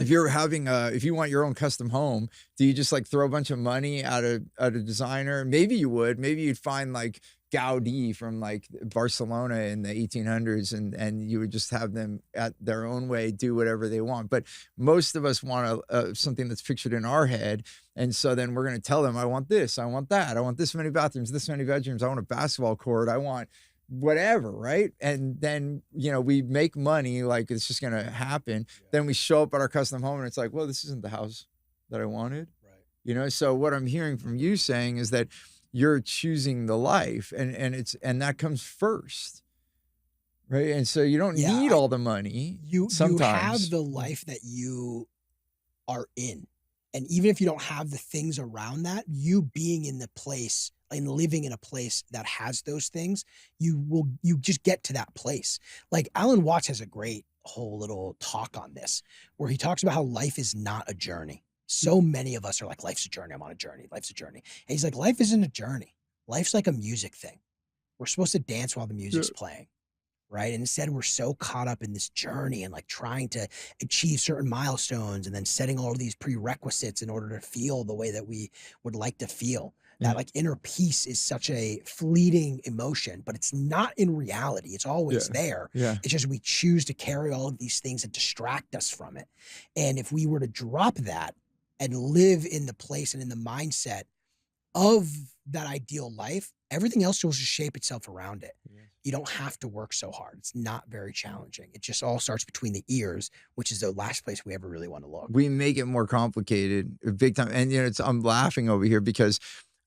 If you're having if you want your own custom home, do you just like throw a bunch of money at a designer? Maybe you would. Maybe you'd find like Gaudi from like Barcelona in the 1800s, and you would just have them at their own way do whatever they want. But most of us want something that's pictured in our head. And so then we're going to tell them, I want this, I want that, I want this many bathrooms, this many bedrooms, I want a basketball court, I want whatever, right? And then, you know, we make money like it's just going to happen. Then we show up at our custom home and it's like, well, this isn't the house that I wanted. Right. You know, so what I'm hearing from you saying is that you're choosing the life, and that comes first. Right. And so you don't need all the money. You have the life that you are in. And even if you don't have the things around that, you being in the place and living in a place that has those things, you just get to that place. Like Alan Watts has a great whole little talk on this, where he talks about how life is not a journey. So many of us are like, life's a journey. I'm on a journey. Life's a journey. And he's like, life isn't a journey. Life's like a music thing. We're supposed to dance while the music's playing. Right. And instead, we're so caught up in this journey and like trying to achieve certain milestones, and then setting all of these prerequisites in order to feel the way that we would like to feel. That like inner peace is such a fleeting emotion, but it's not in reality. It's always there. It's just we choose to carry all of these things and distract us from it. And if we were to drop that and live in the place and in the mindset of that ideal life, everything else will just shape itself around it. You don't have to work so hard. It's not very challenging. It just all starts between the ears, which is the last place we ever really want to look. We make it more complicated, big time. And you know, I'm laughing over here because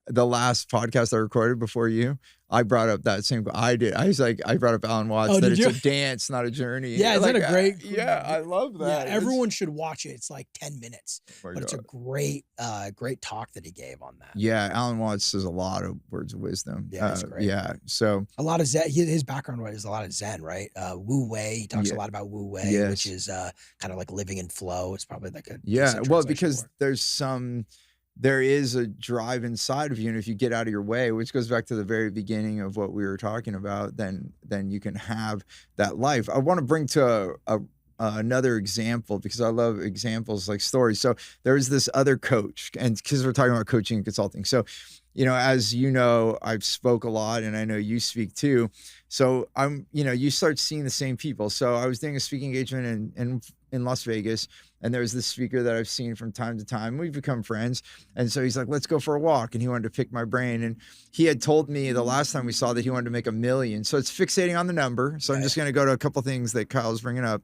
the last podcast I recorded before you, I brought up that same. I did. I was like, I brought up Alan Watts that it's a dance, not a journey. Yeah, is like, that a great? Yeah, I love that. Yeah, everyone should watch it. It's like 10 minutes, but it's a great, great talk that he gave on that. Yeah, Alan Watts says a lot of words of wisdom. Yeah, it's great. Yeah, so a lot of Zen. His background is a lot of Zen, right? Wu Wei. He talks a lot about Wu Wei, which is kind of like living in flow. It's probably like a well, because there is a drive inside of you, and if you get out of your way, which goes back to the very beginning of what we were talking about, then you can have that life. I want to bring to another example, because I love examples like stories. So there was this other coach, and because we're talking about coaching and consulting. So, you know, as you know, I've spoke a lot, and I know you speak too. So you start seeing the same people. So I was doing a speaking engagement in Las Vegas, and there was this speaker that I've seen from time to time. We've become friends. And so he's like, let's go for a walk. And he wanted to pick my brain. And he had told me the last time we saw that he wanted to make $1 million. So it's fixating on the number. So I'm just going to go to a couple things that Kyle's bringing up.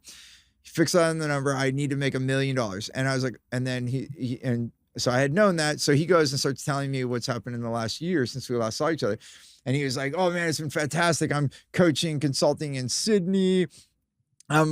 Fix on the number. I need to make $1 million. And I was like, and then so I had known that. So he goes and starts telling me what's happened in the last year since we last saw each other. And he was like, oh man, it's been fantastic. I'm coaching, consulting in Sydney. I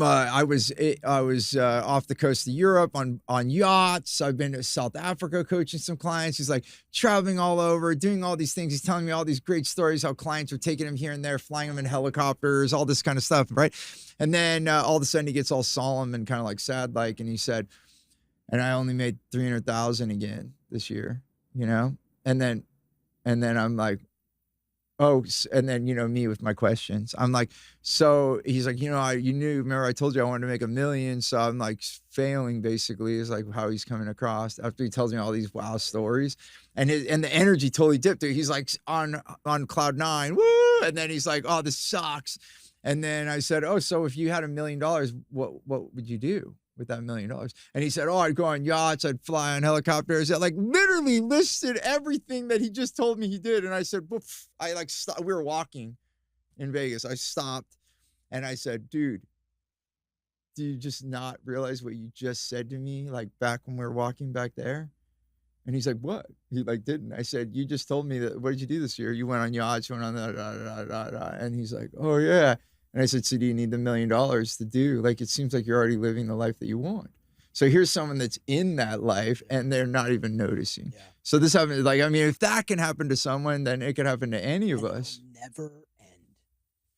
was off the coast of Europe on yachts. I've been to South Africa coaching some clients. He's like traveling all over, doing all these things. He's telling me all these great stories, how clients are taking him here and there, flying him in helicopters, all this kind of stuff, right? And then all of a sudden he gets all solemn and kind of like sad, like, and he said, and I only made 300,000 again this year, you know? And then I'm like, Oh, and then, me with my questions. I'm like, so he's like, remember I told you I wanted to make $1 million. So I'm like failing basically is like how he's coming across after he tells me all these wow stories, and the energy totally dipped. He's like on cloud 9, woo. And then he's like, oh, this sucks. And then I said, oh, so if you had $1 million, what would you do with that $1 million? And he said, oh, I'd go on yachts, I'd fly on helicopters. Like literally listed everything that he just told me he did. And I said, Boof. I like stopped. We were walking in Vegas. I stopped and I said, dude, do you just not realize what you just said to me? Like back when we were walking back there? And he's like, what? He like didn't. I said, you just told me that. What did you do this year? You went on yachts, you went on that. And he's like, oh yeah. And I said, so do you need the $1 million to do? Like, it seems like you're already living the life that you want. So here's someone that's in that life and they're not even noticing. Yeah. So this happens, like, I mean, if that can happen to someone, then it could happen to any of us. It'll never end.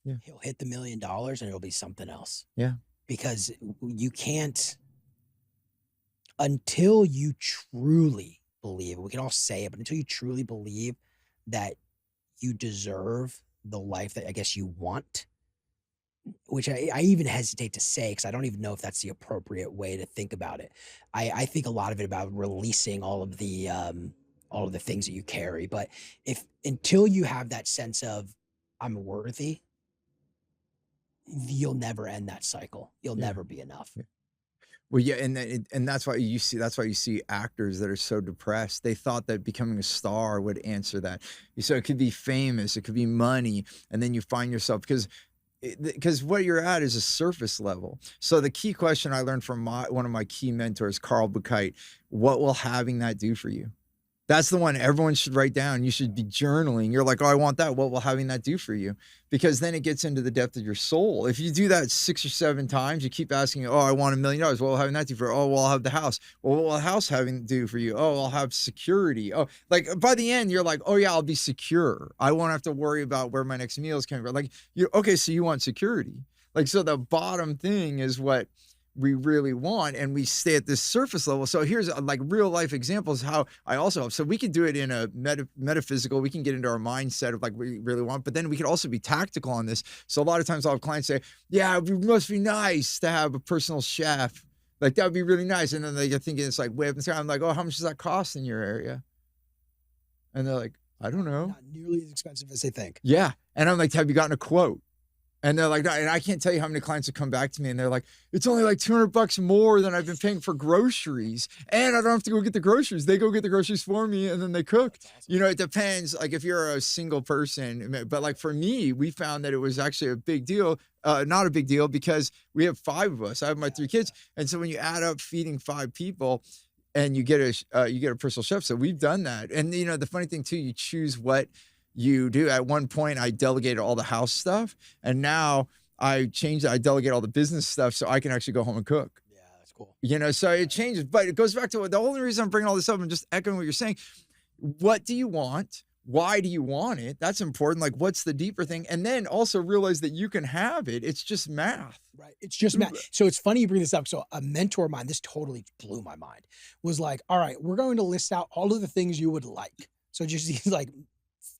Yeah. He'll hit the $1 million and it'll be something else. Yeah. Because you can't, until you truly believe, we can all say it, but until you truly believe that you deserve the life that I guess you want, which I even hesitate to say because I don't even know if that's the appropriate way to think about it. I think a lot of it about releasing all of the things that you carry. But until you have that sense of I'm worthy, you'll never end that cycle. You'll never be enough. Yeah. Well, yeah, and that's why you see actors that are so depressed. They thought that becoming a star would answer that. So it could be famous, it could be money, and then you find yourself because what you're at is a surface level. So the key question I learned from one of my key mentors, Carl Buchheit, what will having that do for you? That's the one everyone should write down. You should be journaling. You're like, oh, I want that. What will having that do for you? Because then it gets into the depth of your soul. If you do that 6 or 7 times, you keep asking, oh, I want $1 million. What will having that do for you? Oh, well, I'll have the house. Well, what will a house having do for you? Oh, I'll have security. Oh, like by the end, you're like, oh yeah, I'll be secure. I won't have to worry about where my next meal is coming from. Like, okay, so you want security. Like, so the bottom thing is what we really want, and we stay at this surface level. So here's like real life examples how I also help. So we can do it in a metaphysical, we can get into our mindset of like what we really want, but then we could also be tactical on this. So a lot of times I'll have clients say, yeah, it must be nice to have a personal chef. Like that would be really nice. And then they get thinking it's like way up in the sky. I'm like, oh, how much does that cost in your area? And they're like, I don't know. Not nearly as expensive as they think. Yeah. And I'm like, have you gotten a quote? And they're like, and I can't tell you how many clients have come back to me and they're like, it's only like $200 more than I've been paying for groceries. And I don't have to go get the groceries. They go get the groceries for me and then they cook. Awesome. It depends. Like if you're a single person, but like for me, we found that it was actually a big deal. Not a big deal because we have 5 of us. I have my 3 kids. And so when you add up feeding 5 people and you get a personal chef. So we've done that. And the funny thing too, you choose what you do. At one point I delegated all the house stuff and now I changed it. I delegate all the business stuff so I can actually go home and cook. Yeah, that's cool. So it changes, but it goes back to the only reason I'm bringing all this up and just echoing what you're saying. What do you want? Why do you want it? That's important. Like what's the deeper thing? And then also realize that you can have it. It's just math. Right. It's just math. So it's funny you bring this up. So a mentor of mine, this totally blew my mind, was like, all right, we're going to list out all of the things you would like. So just these like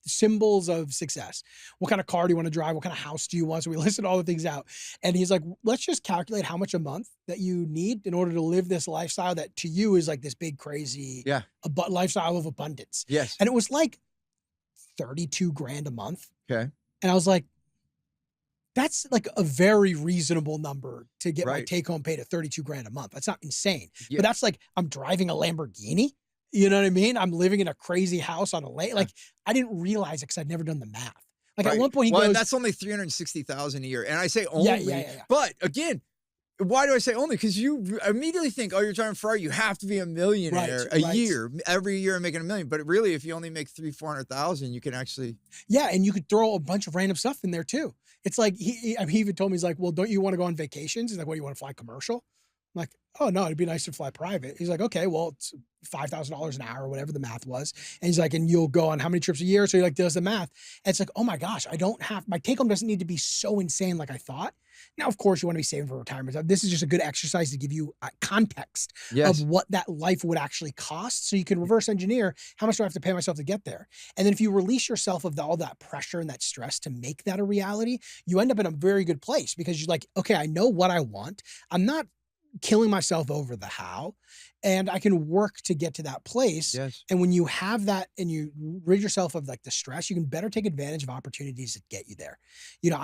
symbols of success. What kind of car do you want to drive? What kind of house do you want? So we listed all the things out. And he's like, let's just calculate how much a month that you need in order to live this lifestyle that to you is like this big, crazy lifestyle of abundance. Yes. And it was like 32 grand a month. Okay. And I was like, that's like a very reasonable number to get my take home pay to 32 grand a month. That's not insane, but that's like, I'm driving a Lamborghini. You know what I mean? I'm living in a crazy house on a lake. Like I didn't realize it because I'd never done the math. Like at one point he goes, that's only $360,000 a year. And I say only, but again, why do I say only? Because you immediately think, oh, you're driving Ferrari, you have to be a millionaire a year, every year making $1 million. But really, if you only make $300,000-400,000, you can actually. Yeah. And you could throw a bunch of random stuff in there too. It's like, he even told me, he's like, well, don't you want to go on vacations? He's like, what, do you want to fly commercial? I'm like, oh no, it'd be nice to fly private. He's like, okay, well, it's $5,000 an hour, or whatever the math was. And he's like, and you'll go on how many trips a year? So he like does the math. And it's like, oh my gosh, my take home doesn't need to be so insane like I thought. Now, of course, you want to be saving for retirement. This is just a good exercise to give you context of what that life would actually cost. So you can reverse engineer, how much do I have to pay myself to get there? And then if you release yourself of all that pressure and that stress to make that a reality, you end up in a very good place, because you're like, okay, I know what I want. I'm not killing myself over the how, and I can work to get to that place. Yes. And when you have that and you rid yourself of like the stress, you can better take advantage of opportunities that get you there. You know,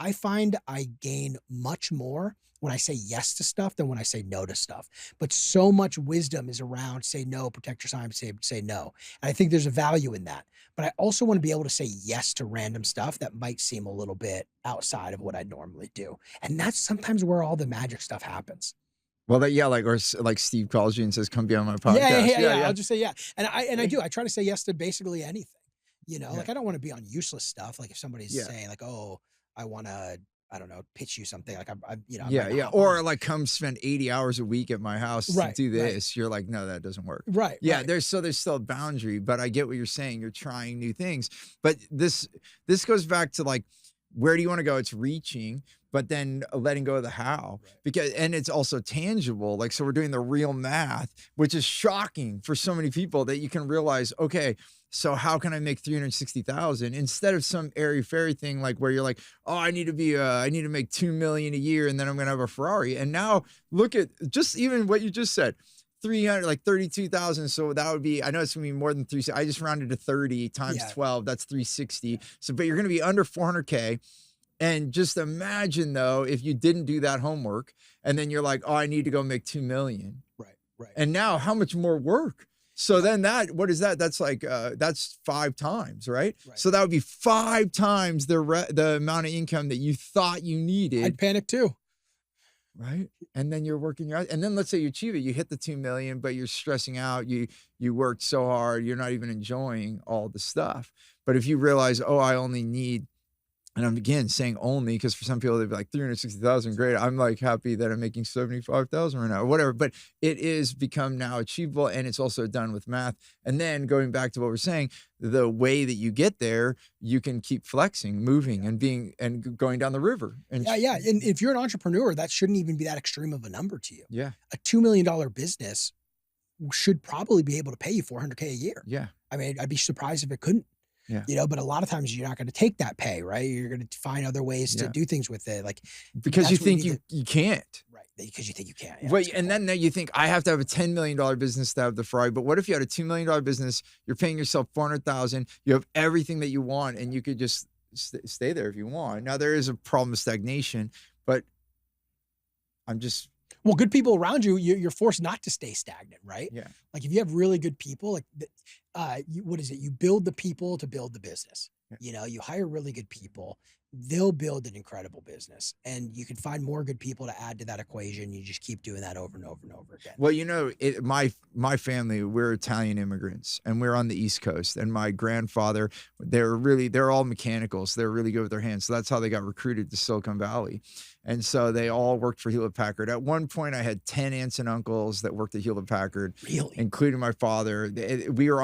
I find I gain much more when I say yes to stuff than when I say no to stuff. But so much wisdom is around say no, protect your time, say no. And I think there's a value in that. But I also want to be able to say yes to random stuff that might seem a little bit outside of what I normally do. And that's sometimes where all the magic stuff happens. Well, like Steve calls you and says, come be on my podcast. Yeah. I'll just say yeah. And I do. I try to say yes to basically anything. You know, like I don't want to be on useless stuff. Like if somebody's saying like, oh, I want to, I don't know, pitch you something. Like I'm or like come spend 80 hours a week at my house to do this. You're like, no, that doesn't work. Yeah. There's still a boundary, but I get what you're saying. You're trying new things, but this goes back to like, where do you want to go? It's reaching, but then letting go of the how, and it's also tangible. Like, so we're doing the real math, which is shocking for so many people, that you can realize, okay, so how can I make 360,000 instead of some airy fairy thing, like where you're like, oh, I need to make 2 million a year and then I'm going to have a Ferrari. And now look at just even what you just said, 32,000. So that would be, I know it's gonna be more than 3. I just rounded to 30 times 12. That's 360. So, but you're going to be under 400K. And just imagine though, if you didn't do that homework and then you're like, oh, I need to go make 2 million. Right. And now how much more work? So then what is that? That's like, that's 5 times, right? So that would be 5 times the amount of income that you thought you needed. I'd panic too. Right. And then you're working your, and then let's say you achieve it, you hit the 2 million, but you're stressing out. You worked so hard. You're not even enjoying all the stuff. But if you realize, oh, I only need, and I'm again saying only because for some people they'd be like 360,000, great. I'm like happy that I'm making 75,000 right now or whatever, but it is become now achievable, and it's also done with math. And then going back to what we're saying, the way that you get there, you can keep flexing, moving and going down the river. And And if you're an entrepreneur, that shouldn't even be that extreme of a number to you. Yeah. A $2 million business should probably be able to pay you $400K a year. Yeah. I mean, I'd be surprised if it couldn't. Yeah. You know, but a lot of times you're not going to take that pay, right? You're going to find other ways to do things with it. Like, because you think you can't. Right. Because you think you can't. Yeah, well, and then you think I have to have a $10 million business to have the Ferrari. But what if you had a $2 million business, you're paying yourself $400,000, you have everything that you want, and you could just stay there if you want. Now there is a problem of stagnation, but well, good people around you, you're forced not to stay stagnant, right? Yeah. Like if you have really good people, like what is it? You build the people to build the business. Yeah. You know, you hire really good people, they'll build an incredible business, and you can find more good people to add to that equation. You just keep doing that over and over and over again. Well, you know, my family, we're Italian immigrants, and we're on the East Coast, and my grandfather, they're all mechanicals. They're really good with their hands. So that's how they got recruited to Silicon Valley. And so they all worked for Hewlett Packard. At one point, I had 10 aunts and uncles that worked at Hewlett Packard, including my father. We were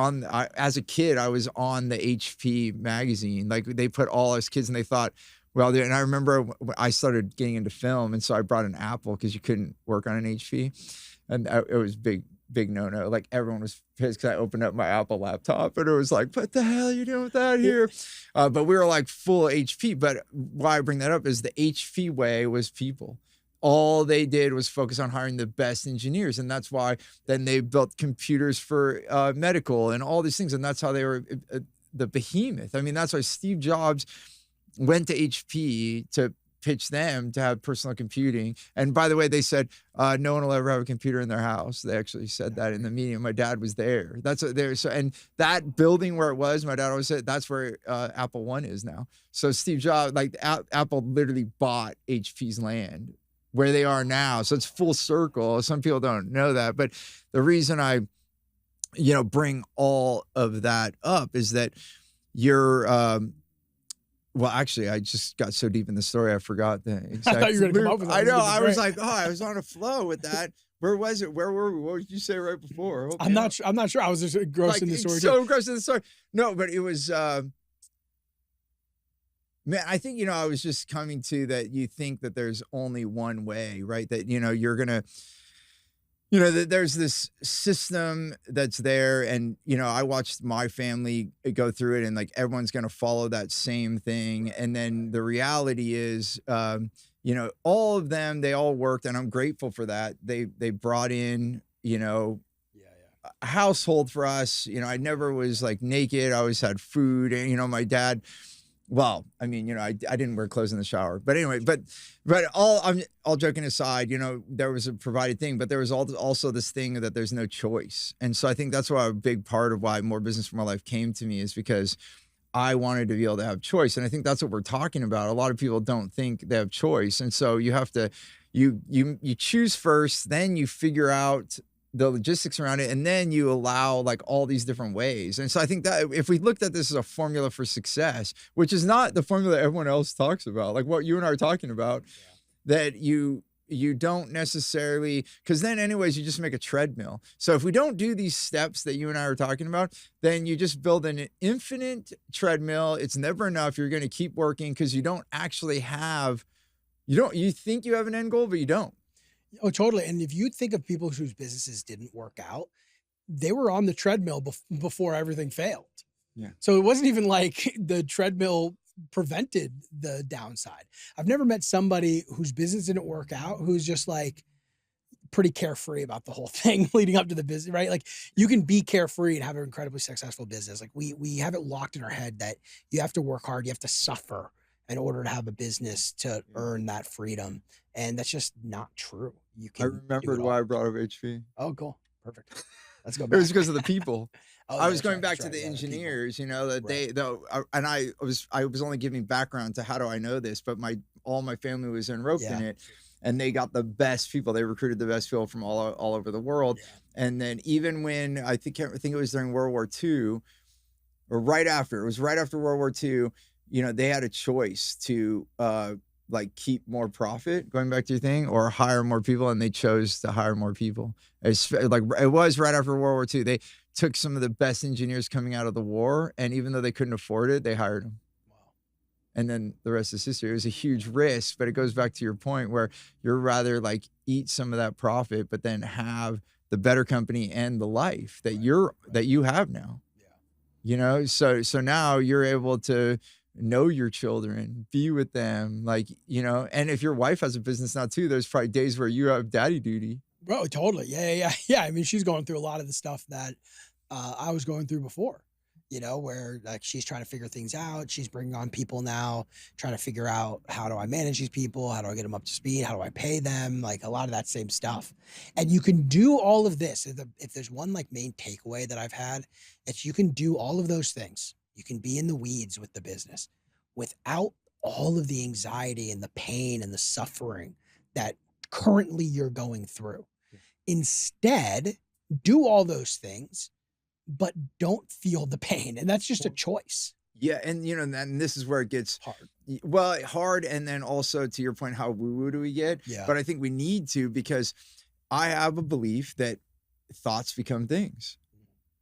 as a kid, I was on the HP magazine. Like they put all us kids, and they thought, well, and I remember I started getting into film, and so I brought an Apple because you couldn't work on an HP, and it was big no-no. Like everyone was pissed because I opened up my Apple laptop and it was like, what the hell are you doing with that here? But we were like full HP. But why I bring that up is the HP way was people. All they did was focus on hiring the best engineers. And that's why then they built computers for medical and all these things. And that's how they were the behemoth. I mean, that's why Steve Jobs went to HP to pitch them to have personal computing. And by the way, they said, no one will ever have a computer in their house. They actually said that in the meeting. My dad was there. That's what they're so, and that building where it was, my dad always said, that's where Apple One is now. So Steve Jobs, like Apple literally bought HP's land where they are now. So it's full circle. Some people don't know that, but the reason I, bring all of that up is that you're, Well, actually, I just got so deep in the story, I forgot the exact. I thought you were gonna come up with that. I know. I was like, oh, I was on a flow with that. Where was it? Where were we? What did you say right before? I'm not sure. I was just engrossed in the story. So engrossed in the story. No, but it was, man, I think, I was just coming to that you think that there's only one way, right? That, you're going to, that there's this system that's there. And, I watched my family go through it and like everyone's going to follow that same thing. And then the reality is, all of them, they all worked and I'm grateful for that. They brought in, a household for us. I never was like naked. I always had food and, my dad, well, I mean, I didn't wear clothes in the shower, but anyway, but I'm all joking aside, there was a provided thing, but there was also this thing that there's no choice. And so I think that's why a big part of why More Business for My Life came to me is because I wanted to be able to have choice. And I think that's what we're talking about. A lot of people don't think they have choice. And so you have to, you choose first, then you figure out the logistics around it, and then you allow like all these different ways. And so I think that if we looked at this as a formula for success, which is not the formula everyone else talks about, like what you and I are talking about, that you don't necessarily, because then anyways, you just make a treadmill. So if we don't do these steps that you and I are talking about, then you just build an infinite treadmill. It's never enough. You're going to keep working because you don't actually have, you think you have an end goal, but you don't. Oh, totally. And if you think of people whose businesses didn't work out, they were on the treadmill before everything failed. Yeah. So it wasn't even like the treadmill prevented the downside. I've never met somebody whose business didn't work out who's just like pretty carefree about the whole thing leading up to the business, right? Like you can be carefree and have an incredibly successful business. Like we have it locked in our head that you have to work hard, you have to suffer in order to have a business to earn that freedom. And that's just not true. I remembered why I brought up HP. Oh, cool. Perfect. Let's go back. It was because of the people. I was going back to the the engineers, that and I was only giving background to how do I know this, but all my family was enroped in it, and they got the best people. They recruited the best people from all over the world. Yeah. And then even when I think it was during World War II, or right after World War II, they had a choice to like keep more profit, going back to your thing, or hire more people, and they chose to hire more people. It's like it was right after World War II. They took some of the best engineers coming out of the war, and even though they couldn't afford it, they hired them. Wow. And then the rest is history. It was a huge risk, but it goes back to your point where you're rather like eat some of that profit, but then have the better company and the life that that you have now. Yeah. So now you're able to know your children, be with them, and if your wife has a business now too, there's probably days where you have daddy duty. Bro, totally. Yeah. I mean, she's going through a lot of the stuff that I was going through before, where like she's trying to figure things out. She's bringing on people now, trying to figure out how do I manage these people? How do I get them up to speed? How do I pay them? Like a lot of that same stuff. And you can do all of this. If there's one like main takeaway that I've had, it's you can do all of those things. You can be in the weeds with the business without all of the anxiety and the pain and the suffering that currently you're going through. Instead, do all those things, but don't feel the pain. And that's just a choice. Yeah. And, and this is where it gets hard. Well, hard. And then also to your point, how woo-woo do we get? Yeah. But I think we need to, because I have a belief that thoughts become things.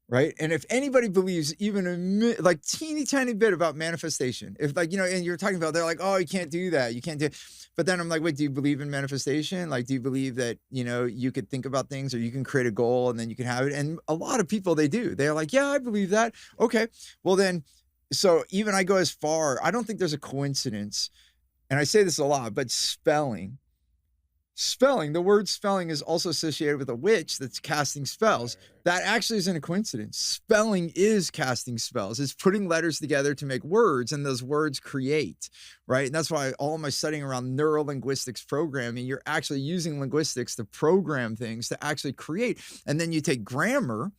Right. And if anybody believes even like teeny tiny bit about manifestation, if like, and you're talking about, they're like, oh, you can't do that. You can't do it. But then I'm like, wait, do you believe in manifestation? Like, do you believe that, you could think about things, or you can create a goal and then you can have it? And a lot of people, they do. They're like, yeah, I believe that. Okay. Well then, so even I go as far, I don't think there's a coincidence. And I say this a lot, but spelling, the word spelling is also associated with a witch that's casting spells. That actually isn't a coincidence. Spelling is casting spells. It's putting letters together to make words, and those words create, right? And that's why all my studying around neurolinguistics programming, you're actually using linguistics to program things to actually create. And then you take grammar,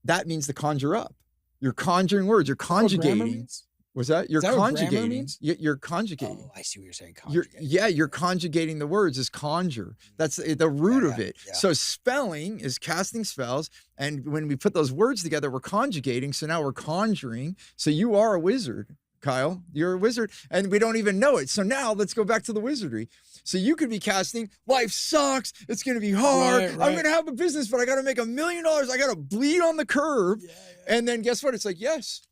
that means to conjure up. You're conjuring words, you're conjugating. Was that? You're conjugating. You're conjugating. Oh, I see what you're saying. Conjugating. You're conjugating the words is conjure. That's the root of it. Yeah. So spelling is casting spells. And when we put those words together, we're conjugating. So now we're conjuring. So you are a wizard. Kyle. You're a wizard, and we don't even know it. So now let's go back to the wizardry. So you could be casting, life sucks. It's going to be hard. Right. I'm going to have a business, but I got to make $1 million. I got to bleed on the curb. Yeah. And then guess what? It's like, yes,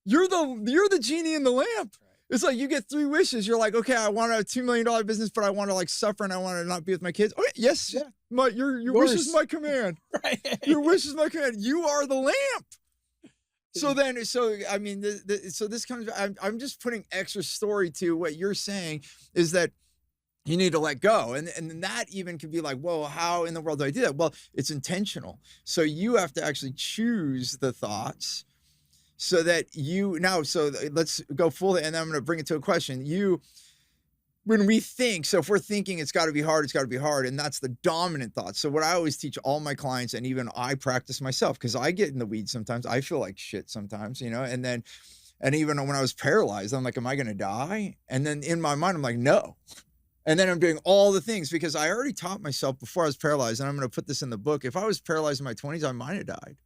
you're the genie in the lamp. It's like you get 3 wishes. You're like, okay, I want a $2 million business, but I want to like suffer and I want to not be with my kids. Okay, yes, your wish is my command. Right. Your wish is my command. You are the lamp. So I mean, so this comes. I'm just putting extra story to what you're saying is that you need to let go, and then that even could be like, whoa, how in the world do I do that? Well, it's intentional. So you have to actually choose the thoughts. So that so let's go full, and then I'm going to bring it to a question. When we think, so if we're thinking it's got to be hard, and that's the dominant thought. So what I always teach all my clients, and even I practice myself, because I get in the weeds sometimes. I feel like shit sometimes, and even when I was paralyzed, I'm like, am I going to die? And then in my mind, I'm like, no. And then I'm doing all the things because I already taught myself before I was paralyzed, and I'm going to put this in the book. If I was paralyzed in my 20s, I might have died,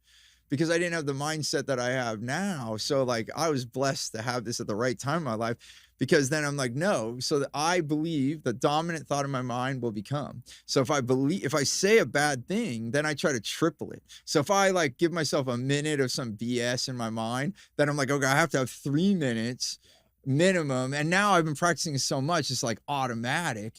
because I didn't have the mindset that I have now. So like I was blessed to have this at the right time in my life, because then I'm like, no. So that I believe the dominant thought in my mind will become. So if I say a bad thing, then I try to triple it. So if I like give myself a minute of some BS in my mind, then I'm like, okay, I have to have 3 minutes minimum. And now I've been practicing it so much, it's like automatic.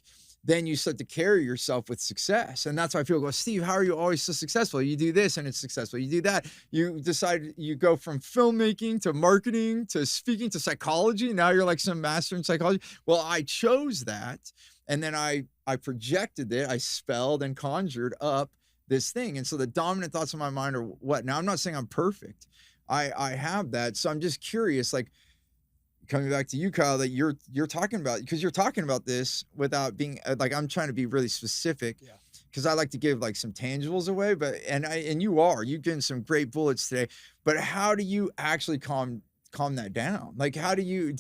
Then you start to carry yourself with success. And that's why people go, Steve, how are you always so successful? You do this and it's successful. You do that. You decide, you go from filmmaking to marketing to speaking to psychology. Now you're like some master in psychology. Well, I chose that. And then I projected it. I spelled and conjured up this thing. And so the dominant thoughts in my mind are what? Now I'm not saying I'm perfect. I have that. So I'm just curious, like, coming back to you, Kyle, that you're talking about, because you're talking about this without being like, I'm trying to be really specific, because I like to give like some tangibles away, but you've given some great bullets today, but how do you actually calm that down? Like, how are you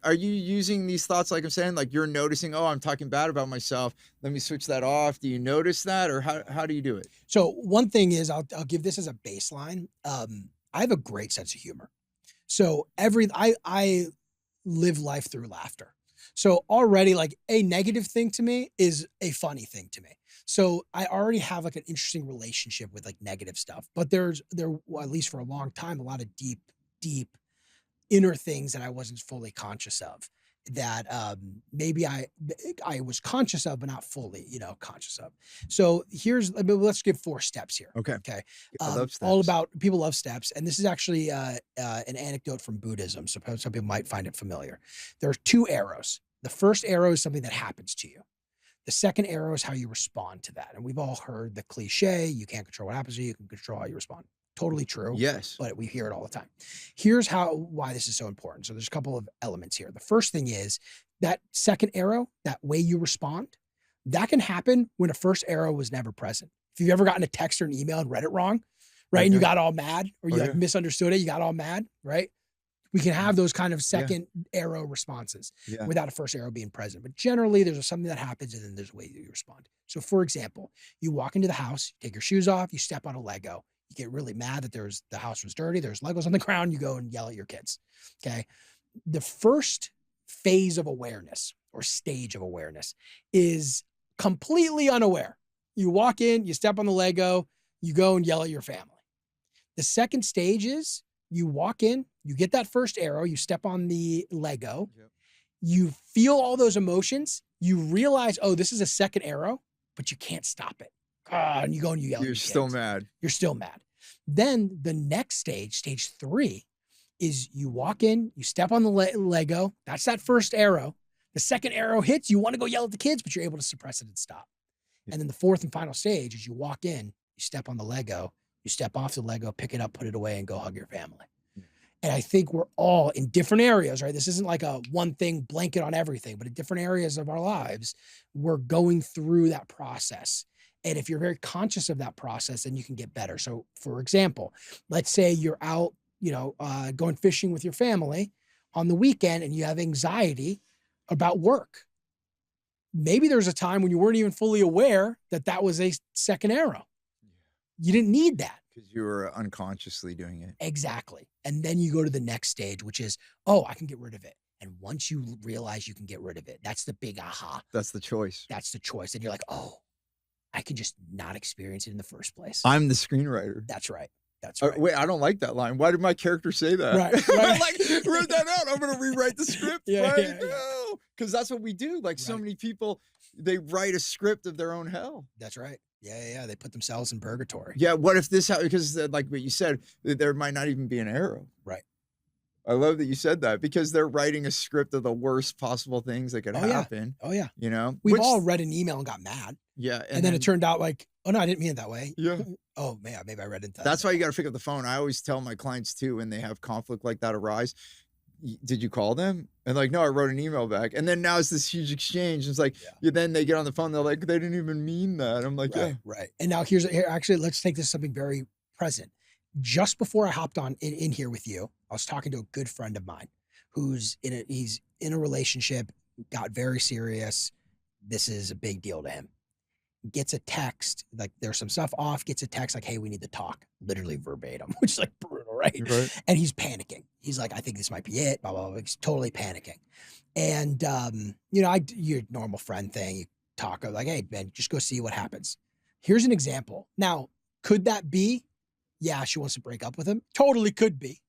using these thoughts? Like I'm saying, like you're noticing, oh, I'm talking bad about myself. Let me switch that off. Do you notice that, or how do you do it? So one thing is, I'll give this as a baseline. I have a great sense of humor. So I live life through laughter. So already like a negative thing to me is a funny thing to me. So I already have like an interesting relationship with like negative stuff, but there, at least for a long time, a lot of deep inner things that I wasn't fully conscious of, that maybe I was conscious of, but not fully, conscious of. So let's give 4 steps here. Okay. I love steps. All about, people love steps. And this is actually an anecdote from Buddhism. So some people might find it familiar. There are 2 arrows. The first arrow is something that happens to you. The second arrow is how you respond to that. And we've all heard the cliche, you can't control what happens to you, you can control how you respond. Totally true. Yes. But we hear it all the time. Here's why this is so important. So there's a couple of elements here. The first thing is that second arrow, that way you respond, that can happen when a first arrow was never present. If you've ever gotten a text or an email and read it wrong, right? Okay. And you got all mad, or you like misunderstood it, you got all mad, right? We can have those kind of second arrow responses without a first arrow being present. But generally there's something that happens and then there's a way that you respond. So for example, you walk into the house, you take your shoes off, you step on a Lego. You get really mad that the house was dirty, there's Legos on the ground, you go and yell at your kids, okay? The first phase of awareness or stage of awareness is completely unaware. You walk in, you step on the Lego, you go and yell at your family. The second stage is you walk in, you get that first arrow, you step on the Lego, you feel all those emotions, you realize, oh, this is a second arrow, but you can't stop it. And you go and you yell at your kids. You're still mad. You're still mad. Then the next stage, stage 3, is you walk in, you step on the Lego. That's that first arrow. The second arrow hits, you want to go yell at the kids, but you're able to suppress it and stop. And then the fourth and final stage is you walk in, you step on the Lego, you step off the Lego, pick it up, put it away, and go hug your family. And I think we're all in different areas, right? This isn't like a one thing blanket on everything, but in different areas of our lives, we're going through that process. And if you're very conscious of that process, then you can get better. So for example, let's say you're out, going fishing with your family on the weekend and you have anxiety about work. Maybe there's a time when you weren't even fully aware that that was a second arrow. You didn't need that. Because you were unconsciously doing it. Exactly. And then you go to the next stage, which is, oh, I can get rid of it. And once you realize you can get rid of it, that's the big aha. That's the choice. That's the choice. And you're like, oh, I can just not experience it in the first place. I'm the screenwriter. That's right. That's right. Wait, I don't like that line. Why did my character say that? Right. Like, write that out. I'm going to rewrite the script. Yeah. No. Because that's what we do. Like so many people, they write a script of their own hell. That's right. Yeah. They put themselves in purgatory. Yeah. What if this, because like what you said, there might not even be an arrow. Right. I love that you said that because they're writing a script of the worst possible things that could happen. Oh, yeah. You know, we've all read an email and got mad. Yeah. And then it turned out like, oh, no, I didn't mean it that way. Yeah. Oh, man, maybe I read into that. That's why you got to pick up the phone. I always tell my clients too, when they have conflict like that arise, did you call them? And like, no, I wrote an email back. And then now it's this huge exchange. It's like, then they get on the phone. They're like, they didn't even mean that. I'm like, Right. And now actually, let's take this something very present. Just before I hopped on in here with you, I was talking to a good friend of mine he's in a relationship, got very serious. This is a big deal to him. Gets a text, like there's some stuff off, gets a text like, hey, we need to talk, literally verbatim, which is like brutal, right? And he's panicking. He's like, I think this might be it, blah, blah, blah. He's totally panicking. And, your normal friend thing, you talk like, hey, man, just go see what happens. Here's an example. Now, could that be? Yeah, she wants to break up with him. Totally could be.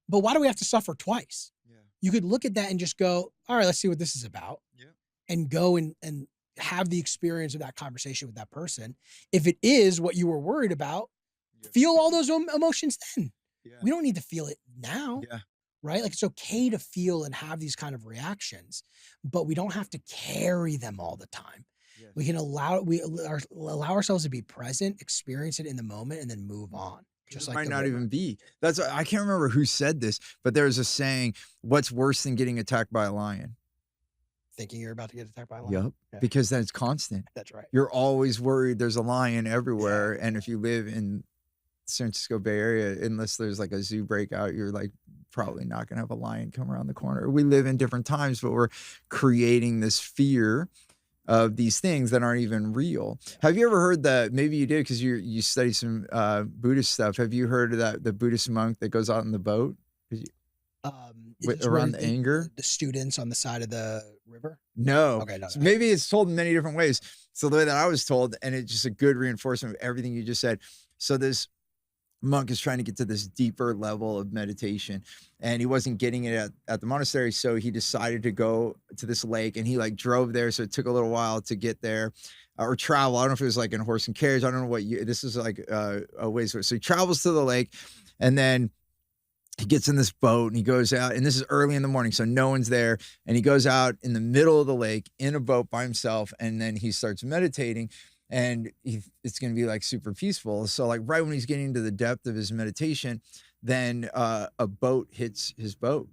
But why do we have to suffer twice? Yeah. You could look at that and just go, all right, let's see what this is about. Yeah. And go and have the experience of that conversation with that person. If it is what you were worried about, feel all those emotions then. Yeah. We don't need to feel it now. Yeah. Right? Like it's okay to feel and have these kind of reactions, but we don't have to carry them all the time. We can allow ourselves to be present, experience it in the moment, and then move on. Just like might not even be. I can't remember who said this, but there's a saying, what's worse than getting attacked by a lion? Thinking you're about to get attacked by a lion. Yep. Yeah. Because then it's constant. That's right. You're always worried there's a lion everywhere. Yeah. And if you live in San Francisco Bay Area, unless there's like a zoo breakout, you're like probably not going to have a lion come around the corner. We live in different times, but we're creating this fear of these things that aren't even real. Have you ever heard that? Maybe you did because you study some Buddhist stuff. Have you heard of that? The Buddhist monk that goes out in the boat around the anger. The students on the side of the river. No. Okay. No. So maybe it's told in many different ways. So the way that I was told, and it's just a good reinforcement of everything you just said. So this monk is trying to get to this deeper level of meditation, and he wasn't getting it at the monastery, so he decided to go to this lake, and he like drove there, so it took a little while to get there or travel. I don't know if it was like in a horse and carriage. I don't know what this is like a ways. So he travels to the lake, and then he gets in this boat and he goes out, and this is early in the morning, so no one's there, and he goes out in the middle of the lake in a boat by himself, and then he starts meditating. And it's going to be like super peaceful. So like right when he's getting to the depth of his meditation, then a boat hits his boat.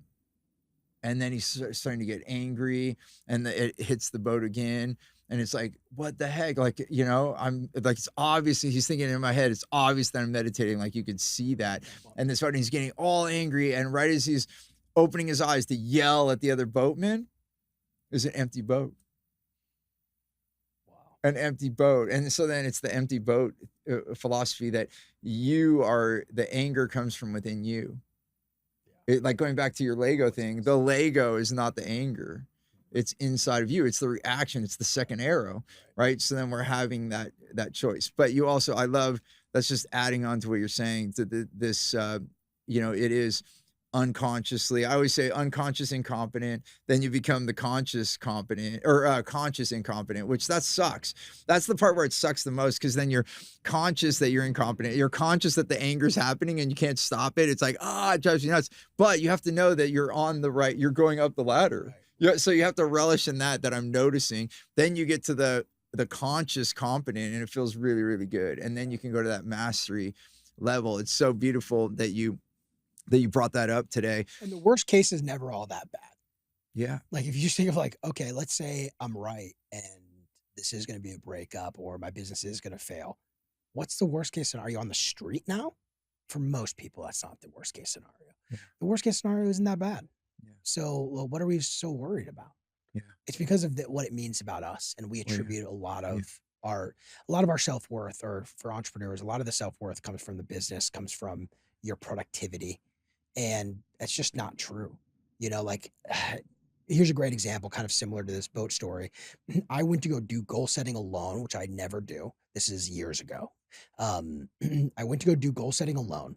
And then he's starting to get angry, and it hits the boat again. And it's like, what the heck? Like, I'm like, it's obviously, he's thinking in my head, it's obvious that I'm meditating. Like you could see that. And this he's getting all angry. And right as he's opening his eyes to yell at the other boatman, there's an empty boat. An empty boat. And so then it's the empty boat philosophy that the anger comes from within you. Like going back to your Lego thing, the Lego is not the anger. It's inside of you. It's the reaction. It's the second arrow, right? So then we're having that choice. But you also, I love, that's just adding on to what you're saying, to this, it is unconsciously, I always say unconscious incompetent, then you become the conscious competent, or conscious incompetent, which that sucks. That's the part where it sucks the most, because then you're conscious that you're incompetent. You're conscious that the anger's happening and you can't stop it. It's like, it drives you nuts. But you have to know that you're you're going up the ladder. Right. Yeah, so you have to relish in that I'm noticing. Then you get to the conscious competent, and it feels really, really good. And then you can go to that mastery level. It's so beautiful that you brought that up today. And the worst case is never all that bad. Yeah. Like if you just think of like, okay, let's say I'm right and this is going to be a breakup or my business is going to fail. What's the worst case scenario? Are you on the street now? For most people, that's not the worst case scenario. Yeah. The worst case scenario isn't that bad. Yeah. So what are we so worried about? Yeah. It's because of what it means about us. And we attribute a lot of a lot of our self-worth, or for entrepreneurs, a lot of the self-worth comes from the business, comes from your productivity. And that's just not true. Like, here's a great example, kind of similar to this boat story. I went to go do goal setting alone, which I never do. This is years ago. I went to go do goal setting alone,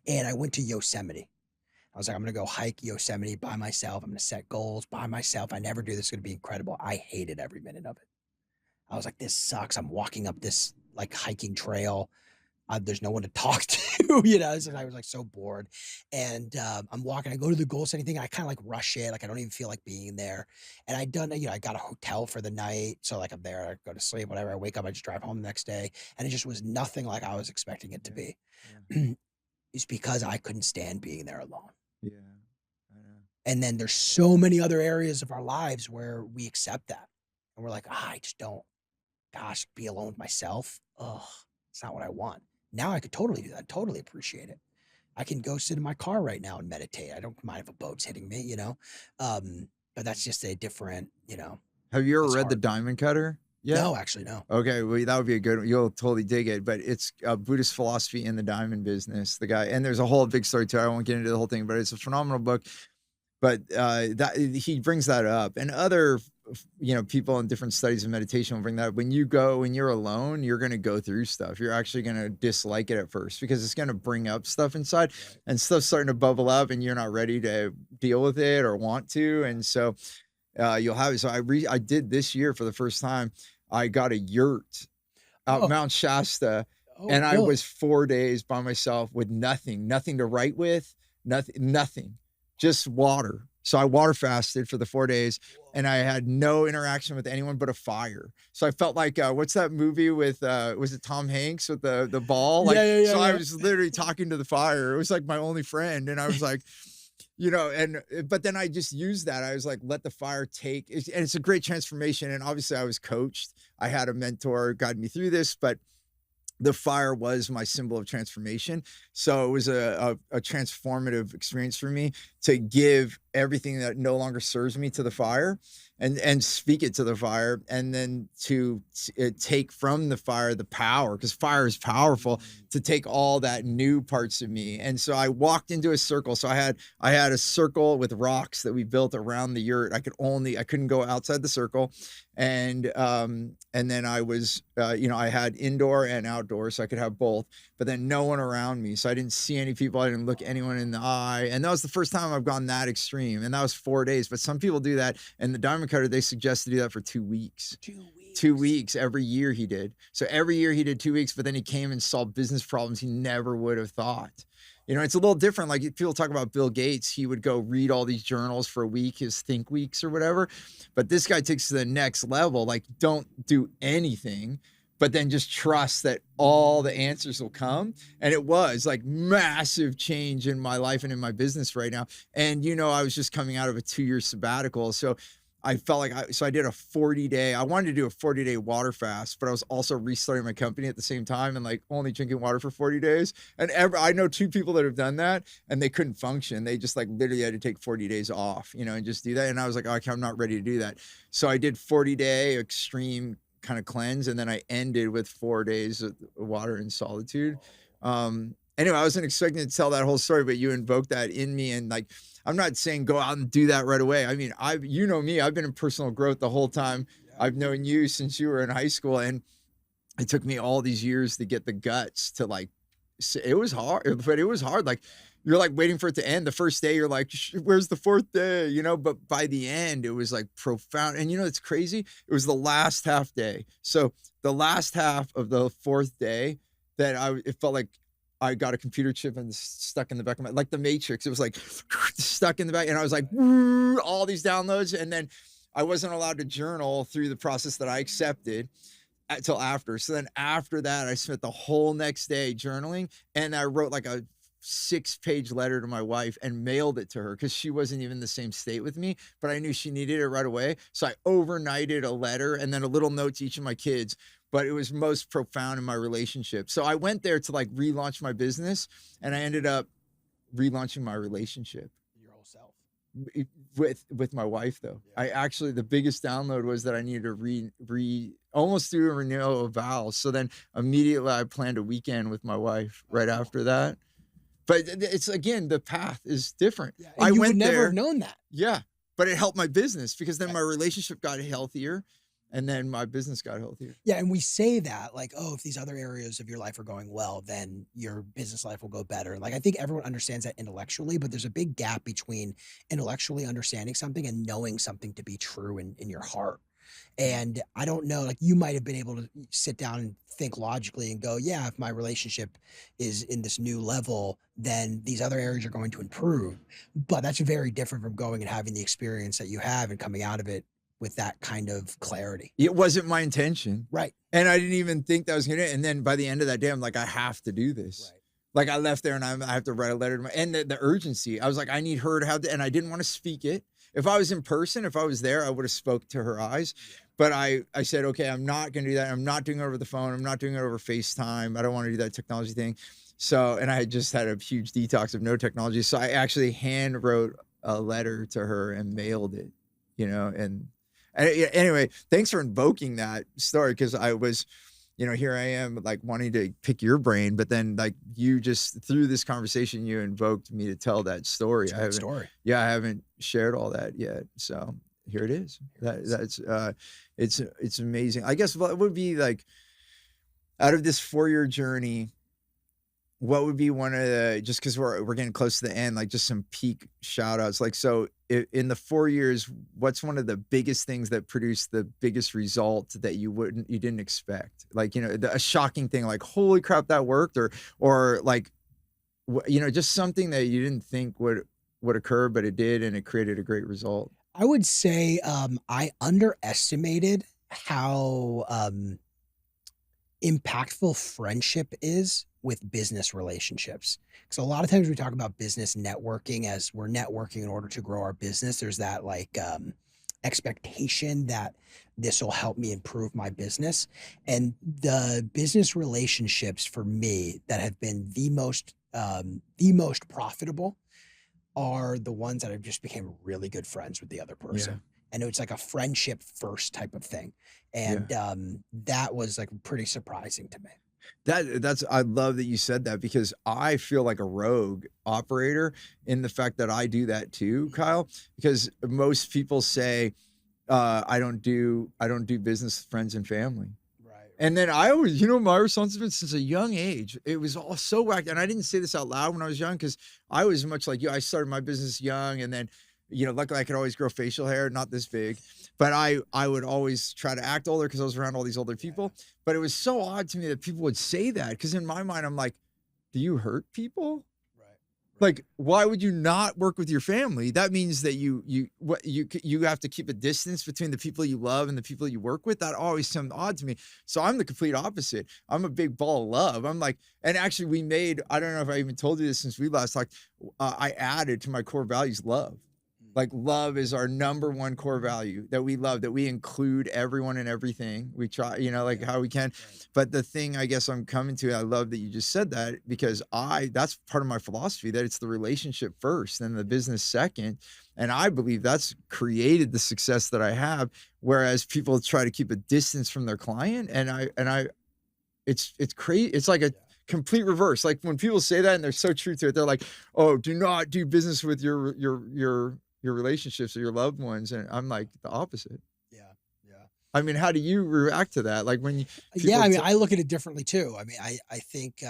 and I went to Yosemite. I was like, I'm going to go hike Yosemite by myself. I'm going to set goals by myself. I never do. This is going to be incredible. I hated every minute of it. I was like, this sucks. I'm walking up this like hiking trail. There's no one to talk to, so I was like so bored. And I'm walking, I go to the goal setting thing. I kind of like rush it. Like, I don't even feel like being there. And I got a hotel for the night. So like, I'm there, I go to sleep, whatever. I wake up, I just drive home the next day. And it just was nothing like I was expecting it to be. Yeah. It's because I couldn't stand being there alone. Yeah. I know. And then there's so many other areas of our lives where we accept that. And we're like, I just don't, be alone with myself. Oh, it's not what I want. Now I could totally do that. Totally appreciate it. I can go sit in my car right now and meditate. I don't mind if a boat's hitting me, but that's just a different, Have you ever it's read The hard. Diamond Cutter? Yeah. No, actually, no. Okay, well, that would be a good one. You'll totally dig it. But it's a Buddhist philosophy in the diamond business. The guy, and there's a whole big story too. I won't get into the whole thing, but it's a phenomenal book. But that he brings that up, and other people in different studies of meditation will bring that up. When you're alone, you're going to go through stuff. You're actually going to dislike it at first because it's going to bring up stuff inside, right. And stuff's starting to bubble up, and you're not ready to deal with it or want to, and so you'll have it. So I did this year for the first time. I got a yurt out Mount Shasta, and I was 4 days by myself with nothing to write with, nothing. Just water. So I water fasted for the 4 days, and I had no interaction with anyone but a fire. So I felt like, what's that movie with, was it Tom Hanks with the ball? Like, yeah. I was literally talking to the fire. It was like my only friend. And I was like, but then I just used that. I was like, let the fire take, and it's a great transformation. And obviously I was coached. I had a mentor guide me through this, but the fire was my symbol of transformation. So it was a transformative experience for me to give everything that no longer serves me to the fire and speak it to the fire, and then to take from the fire the power, because fire is powerful, to take all that new parts of me. And so I walked into a circle. So I had a circle with rocks that we built around the yurt. I couldn't go outside the circle. And then I was, I had indoor and outdoor, so I could have both, but then no one around me. So I didn't see any people. I didn't look anyone in the eye. And that was the first time I've gone that extreme. And that was 4 days, but some people do that. And the Diamond Cutter, they suggest to do that for 2 weeks. 2 weeks every year he did. So every year he did 2 weeks, but then he came and solved business problems he never would have thought. It's a little different. Like people talk about Bill Gates, he would go read all these journals for a week, his think weeks or whatever. But this guy takes to the next level. Like, don't do anything, but then just trust that all the answers will come. And it was like massive change in my life and in my business right now. And, I was just coming out of a 2-year sabbatical. So I felt like I did a 40-day, I wanted to do a 40-day water fast, but I was also restarting my company at the same time and like only drinking water for 40 days. And I know 2 people that have done that and they couldn't function. They just like literally had to take 40 days off, and just do that. And I was like, okay, I'm not ready to do that. So I did 40-day extreme kind of cleanse. And then I ended with 4 days of water and solitude. Anyway, I wasn't expecting to tell that whole story, but you invoked that in me. And like, I'm not saying go out and do that right away. I mean, you know me, I've been in personal growth the whole time. I've known you since you were in high school, and it took me all these years to get the guts to like, it was hard, but it was hard. Like, you're like waiting for it to end. The first day you're like, where's the 4th day? But by the end it was like profound. And it's crazy. It was the last half day. So the last half of the 4th day that it felt like I got a computer chip and stuck in the back of like the Matrix. It was like stuck in the back, and I was like, all these downloads. And then I wasn't allowed to journal through the process that I accepted until after. So then after that, I spent the whole next day journaling, and I wrote like a 6-page letter to my wife and mailed it to her because she wasn't even in the same state with me, but I knew she needed it right away. So I overnighted a letter and then a little note to each of my kids. But it was most profound in my relationship. So I went there to like relaunch my business, and I ended up relaunching my relationship. Your whole self. with my wife though. I actually, the biggest download was that I needed to almost do a renewal of vows. So then immediately I planned a weekend with my wife right after that. But it's, again, the path is different. Yeah. And I you went would never there, have known that. yeah, but it helped my business because then my relationship got healthier and then my business got healthier. Yeah. And we say that like, oh, if these other areas of your life are going well, then your business life will go better. Like, I think everyone understands that intellectually, but there's a big gap between intellectually understanding something and knowing something to be true in your heart. And I don't know, like, you might have been able to sit down and think logically and go, yeah, if my relationship is in this new level, then these other areas are going to improve. But that's very different from going and having the experience that you have and coming out of it with that kind of clarity. It wasn't my intention. Right. And I didn't even think that was going to, and then by the end of that day, I'm like, I have to do this. Right. Like, I left there and I have to write a letter to and the urgency, I was like, I need her to have and I didn't want to speak it. If I was in person, if I was there, I would have spoke to her eyes. But I said, okay, I'm not going to do that. I'm not doing it over the phone. I'm not doing it over FaceTime. I don't want to do that technology thing. So, and I had just had a huge detox of no technology. So I actually hand wrote a letter to her and mailed it, and anyway, thanks for invoking that story. Cause I was, here I am like wanting to pick your brain, but then like you just through this conversation, you invoked me to tell that story. I haven't shared all that yet. So here it is. It's amazing. I guess what would be like out of this 4-year journey, what would be one of the, just because we're getting close to the end, like just some peak shout outs. Like, so in the 4 years, what's one of the biggest things that produced the biggest result that you didn't expect? Like, a shocking thing, like, holy crap, that worked, or like, just something that you didn't think would occur, but it did, and it created a great result. I would say I underestimated how impactful friendship is with business relationships. Because a lot of times we talk about business networking as we're networking in order to grow our business. There's that like expectation that this will help me improve my business. And the business relationships for me that have been the most profitable are the ones that I've just became really good friends with the other person. Yeah. And it's like a friendship first type of thing. And that was like pretty surprising to me. I love that you said that, because I feel like a rogue operator in the fact that I do that too, Kyle, because most people say, I don't do business with friends and family. And then I always, my response has been since a young age, it was all so whack. And I didn't say this out loud when I was young, because I was much like you. I started my business young, and then, luckily I could always grow facial hair, not this big, but I would always try to act older because I was around all these older people. But it was so odd to me that people would say that, because in my mind, I'm like, do you hurt people? Like, why would you not work with your family? That means that you have to keep a distance between the people you love and the people you work with. That always seemed odd to me. So I'm the complete opposite. I'm a big ball of love. I'm like, and actually I don't know if I even told you this since we last talked, I added to my core values love. Like, love is our number one core value, that we love, that we include everyone and everything. We try, how we can. Right. But the thing I guess I'm coming to, I love that you just said that, because that's part of my philosophy, that it's the relationship first and the business second. And I believe that's created the success that I have. Whereas people try to keep a distance from their client. It's crazy. It's like a complete reverse. Like, when people say that and they're so true to it, they're like, oh, do not do business with your relationships or your loved ones. And I'm like the opposite. Yeah. I mean, how do you react to that? Like, when you, I look at it differently too. I mean, I think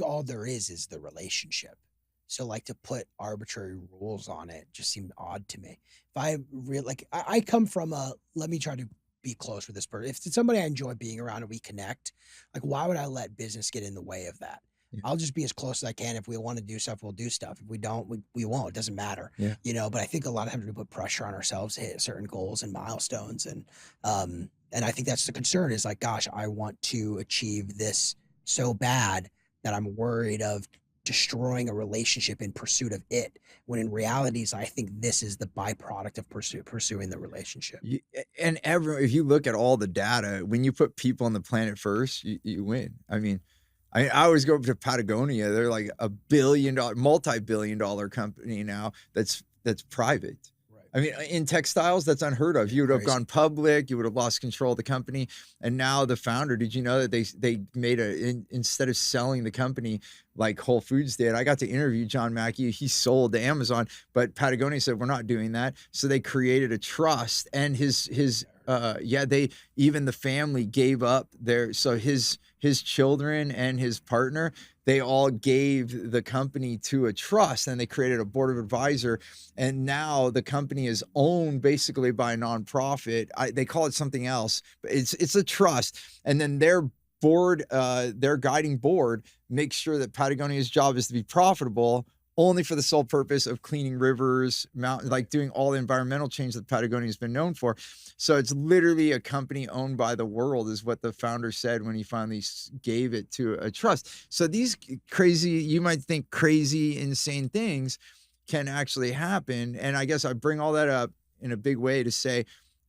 all there is the relationship. So like, to put arbitrary rules on it just seemed odd to me. If I come from let me try to be close with this person. If it's somebody I enjoy being around and we connect, like, why would I let business get in the way of that? I'll just be as close as I can. If we want to do stuff, we'll do stuff. If we don't, we won't. It doesn't matter. Yeah. But I think a lot of times we put pressure on ourselves to hit certain goals and milestones. And I think that's the concern, is like, gosh, I want to achieve this so bad that I'm worried of destroying a relationship in pursuit of it. When in reality, I think this is the byproduct of pursuing the relationship. And if you look at all the data, when you put people on the planet first, you win. I mean, I always go up to Patagonia. They're like a multi-billion-dollar company now that's private. I mean, in textiles, that's unheard of. You would have gone public, you would have lost control of the company. And now the founder, did you know that they made instead of selling the company like Whole Foods did, I got to interview John Mackey. He sold to Amazon, but Patagonia said, we're not doing that. So they created a trust, and even the family gave up his children and his partner, they all gave the company to a trust, and they created a board of advisor. And now the company is owned basically by a nonprofit. They call it something else, but it's a trust. And then their board, their guiding board makes sure that Patagonia's job is to be profitable, only for the sole purpose of cleaning rivers, mountains, like doing all the environmental change that Patagonia has been known for. So it's literally a company owned by the world, is what the founder said when he finally gave it to a trust. So these crazy, you might think crazy, insane things can actually happen. And I guess I bring all that up in a big way to say,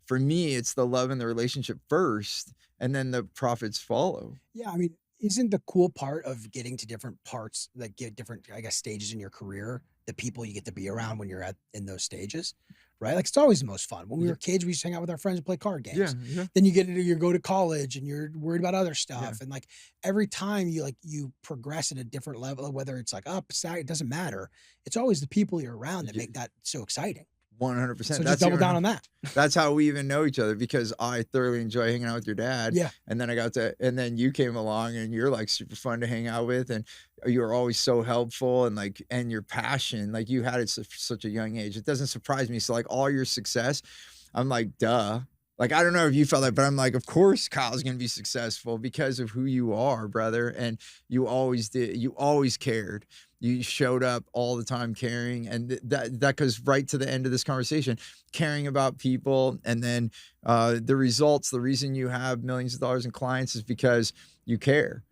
for me, it's the love and the relationship first, and then the profits follow. Yeah, I mean, isn't the cool part of getting to different parts, like get different, I guess, stages in your career, the people you get to be around when you're in those stages, right? Like, it's always the most fun. When we were kids, we used to hang out with our friends and play card games. Yeah. Then you go to college and you're worried about other stuff. And like every time you progress at a different level, whether it's like up, down, it doesn't matter. It's always the people you're around that make that so exciting. 100%. So just double down on that. That's how we even know each other, because I thoroughly enjoy hanging out with your dad. Yeah. And then and then you came along, and you're like super fun to hang out with, and you were always so helpful, and your passion, like you had it such a young age. It doesn't surprise me. So like all your success, I'm like, duh. Like, I don't know if you felt that, but I'm like, of course Kyle's going to be successful because of who you are, brother. And you always did. You always cared. You showed up all the time caring. And that goes right to the end of this conversation, caring about people. And then the results, the reason you have millions of dollars in clients is because you care.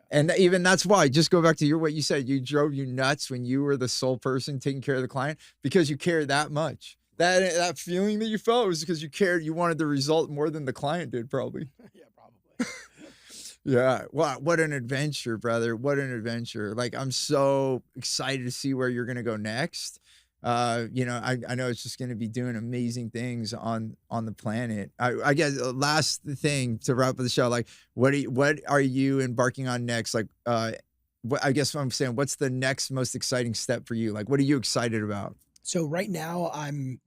And even that's why, just go back to what you said, you drove you nuts when you were the sole person taking care of the client, because you cared that much. That feeling that you felt was because you cared. You wanted the result more than the client did, probably. Yeah, probably. Yeah. Wow. What an adventure, brother. What an adventure. Like, I'm so excited to see where you're going to go next. I know it's just going to be doing amazing things on the planet. I guess last thing to wrap up the show, like, what are you embarking on next? Like, I guess what I'm saying, what's the next most exciting step for you? Like, what are you excited about? So right now I'm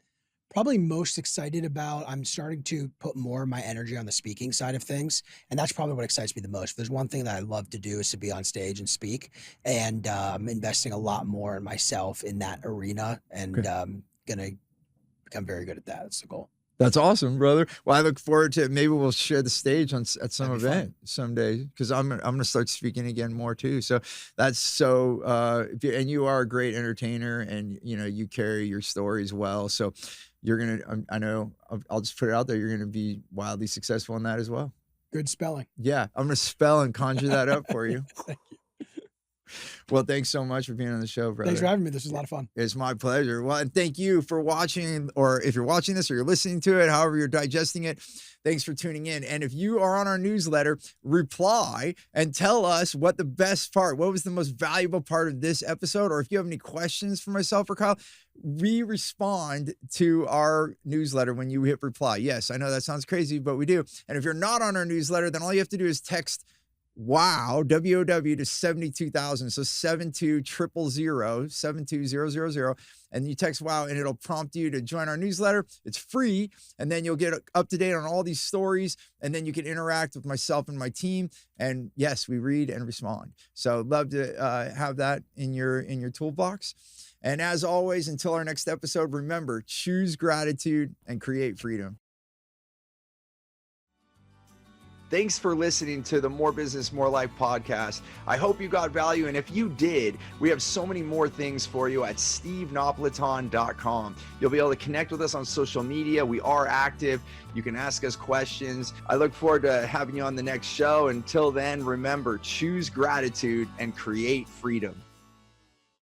probably most excited about, I'm starting to put more of my energy on the speaking side of things. And that's probably what excites me the most. If there's one thing that I love to do is to be on stage and speak, and I'm investing a lot more in myself in that arena, and going to become very good at that. That's the goal. That's awesome, brother. Well, I look forward to it. Maybe we'll share the stage at some event someday, because I'm going to start speaking again more too. So that's so, and you are a great entertainer, and you carry your stories well. So you're going to, I know, I'll just put it out there, you're going to be wildly successful in that as well. Good spelling. Yeah. I'm going to spell and conjure that up for you. Thank you. Well, thanks so much for being on the show, brother. Thanks for having me. This was a lot of fun. It's my pleasure. Well, and thank you for watching, or if you're watching this or you're listening to it, however you're digesting it, thanks for tuning in. And if you are on our newsletter, reply and tell us what was the most valuable part of this episode, or if you have any questions for myself or Kyle. We respond to our newsletter when you hit reply. Yes, I know that sounds crazy, but we do. And if you're not on our newsletter, then all you have to do is text WOW, WOW, to 72,000. So 72000, and you text WOW, and it'll prompt you to join our newsletter. It's free, and then you'll get up to date on all these stories, and then you can interact with myself and my team. And yes, we read and respond. So love to have that in your toolbox. And as always, until our next episode, remember, choose gratitude and create freedom. Thanks for listening to the More Business, More Life podcast. I hope you got value. And if you did, we have so many more things for you at stevenapolitan.com. You'll be able to connect with us on social media. We are active. You can ask us questions. I look forward to having you on the next show. Until then, remember, choose gratitude and create freedom.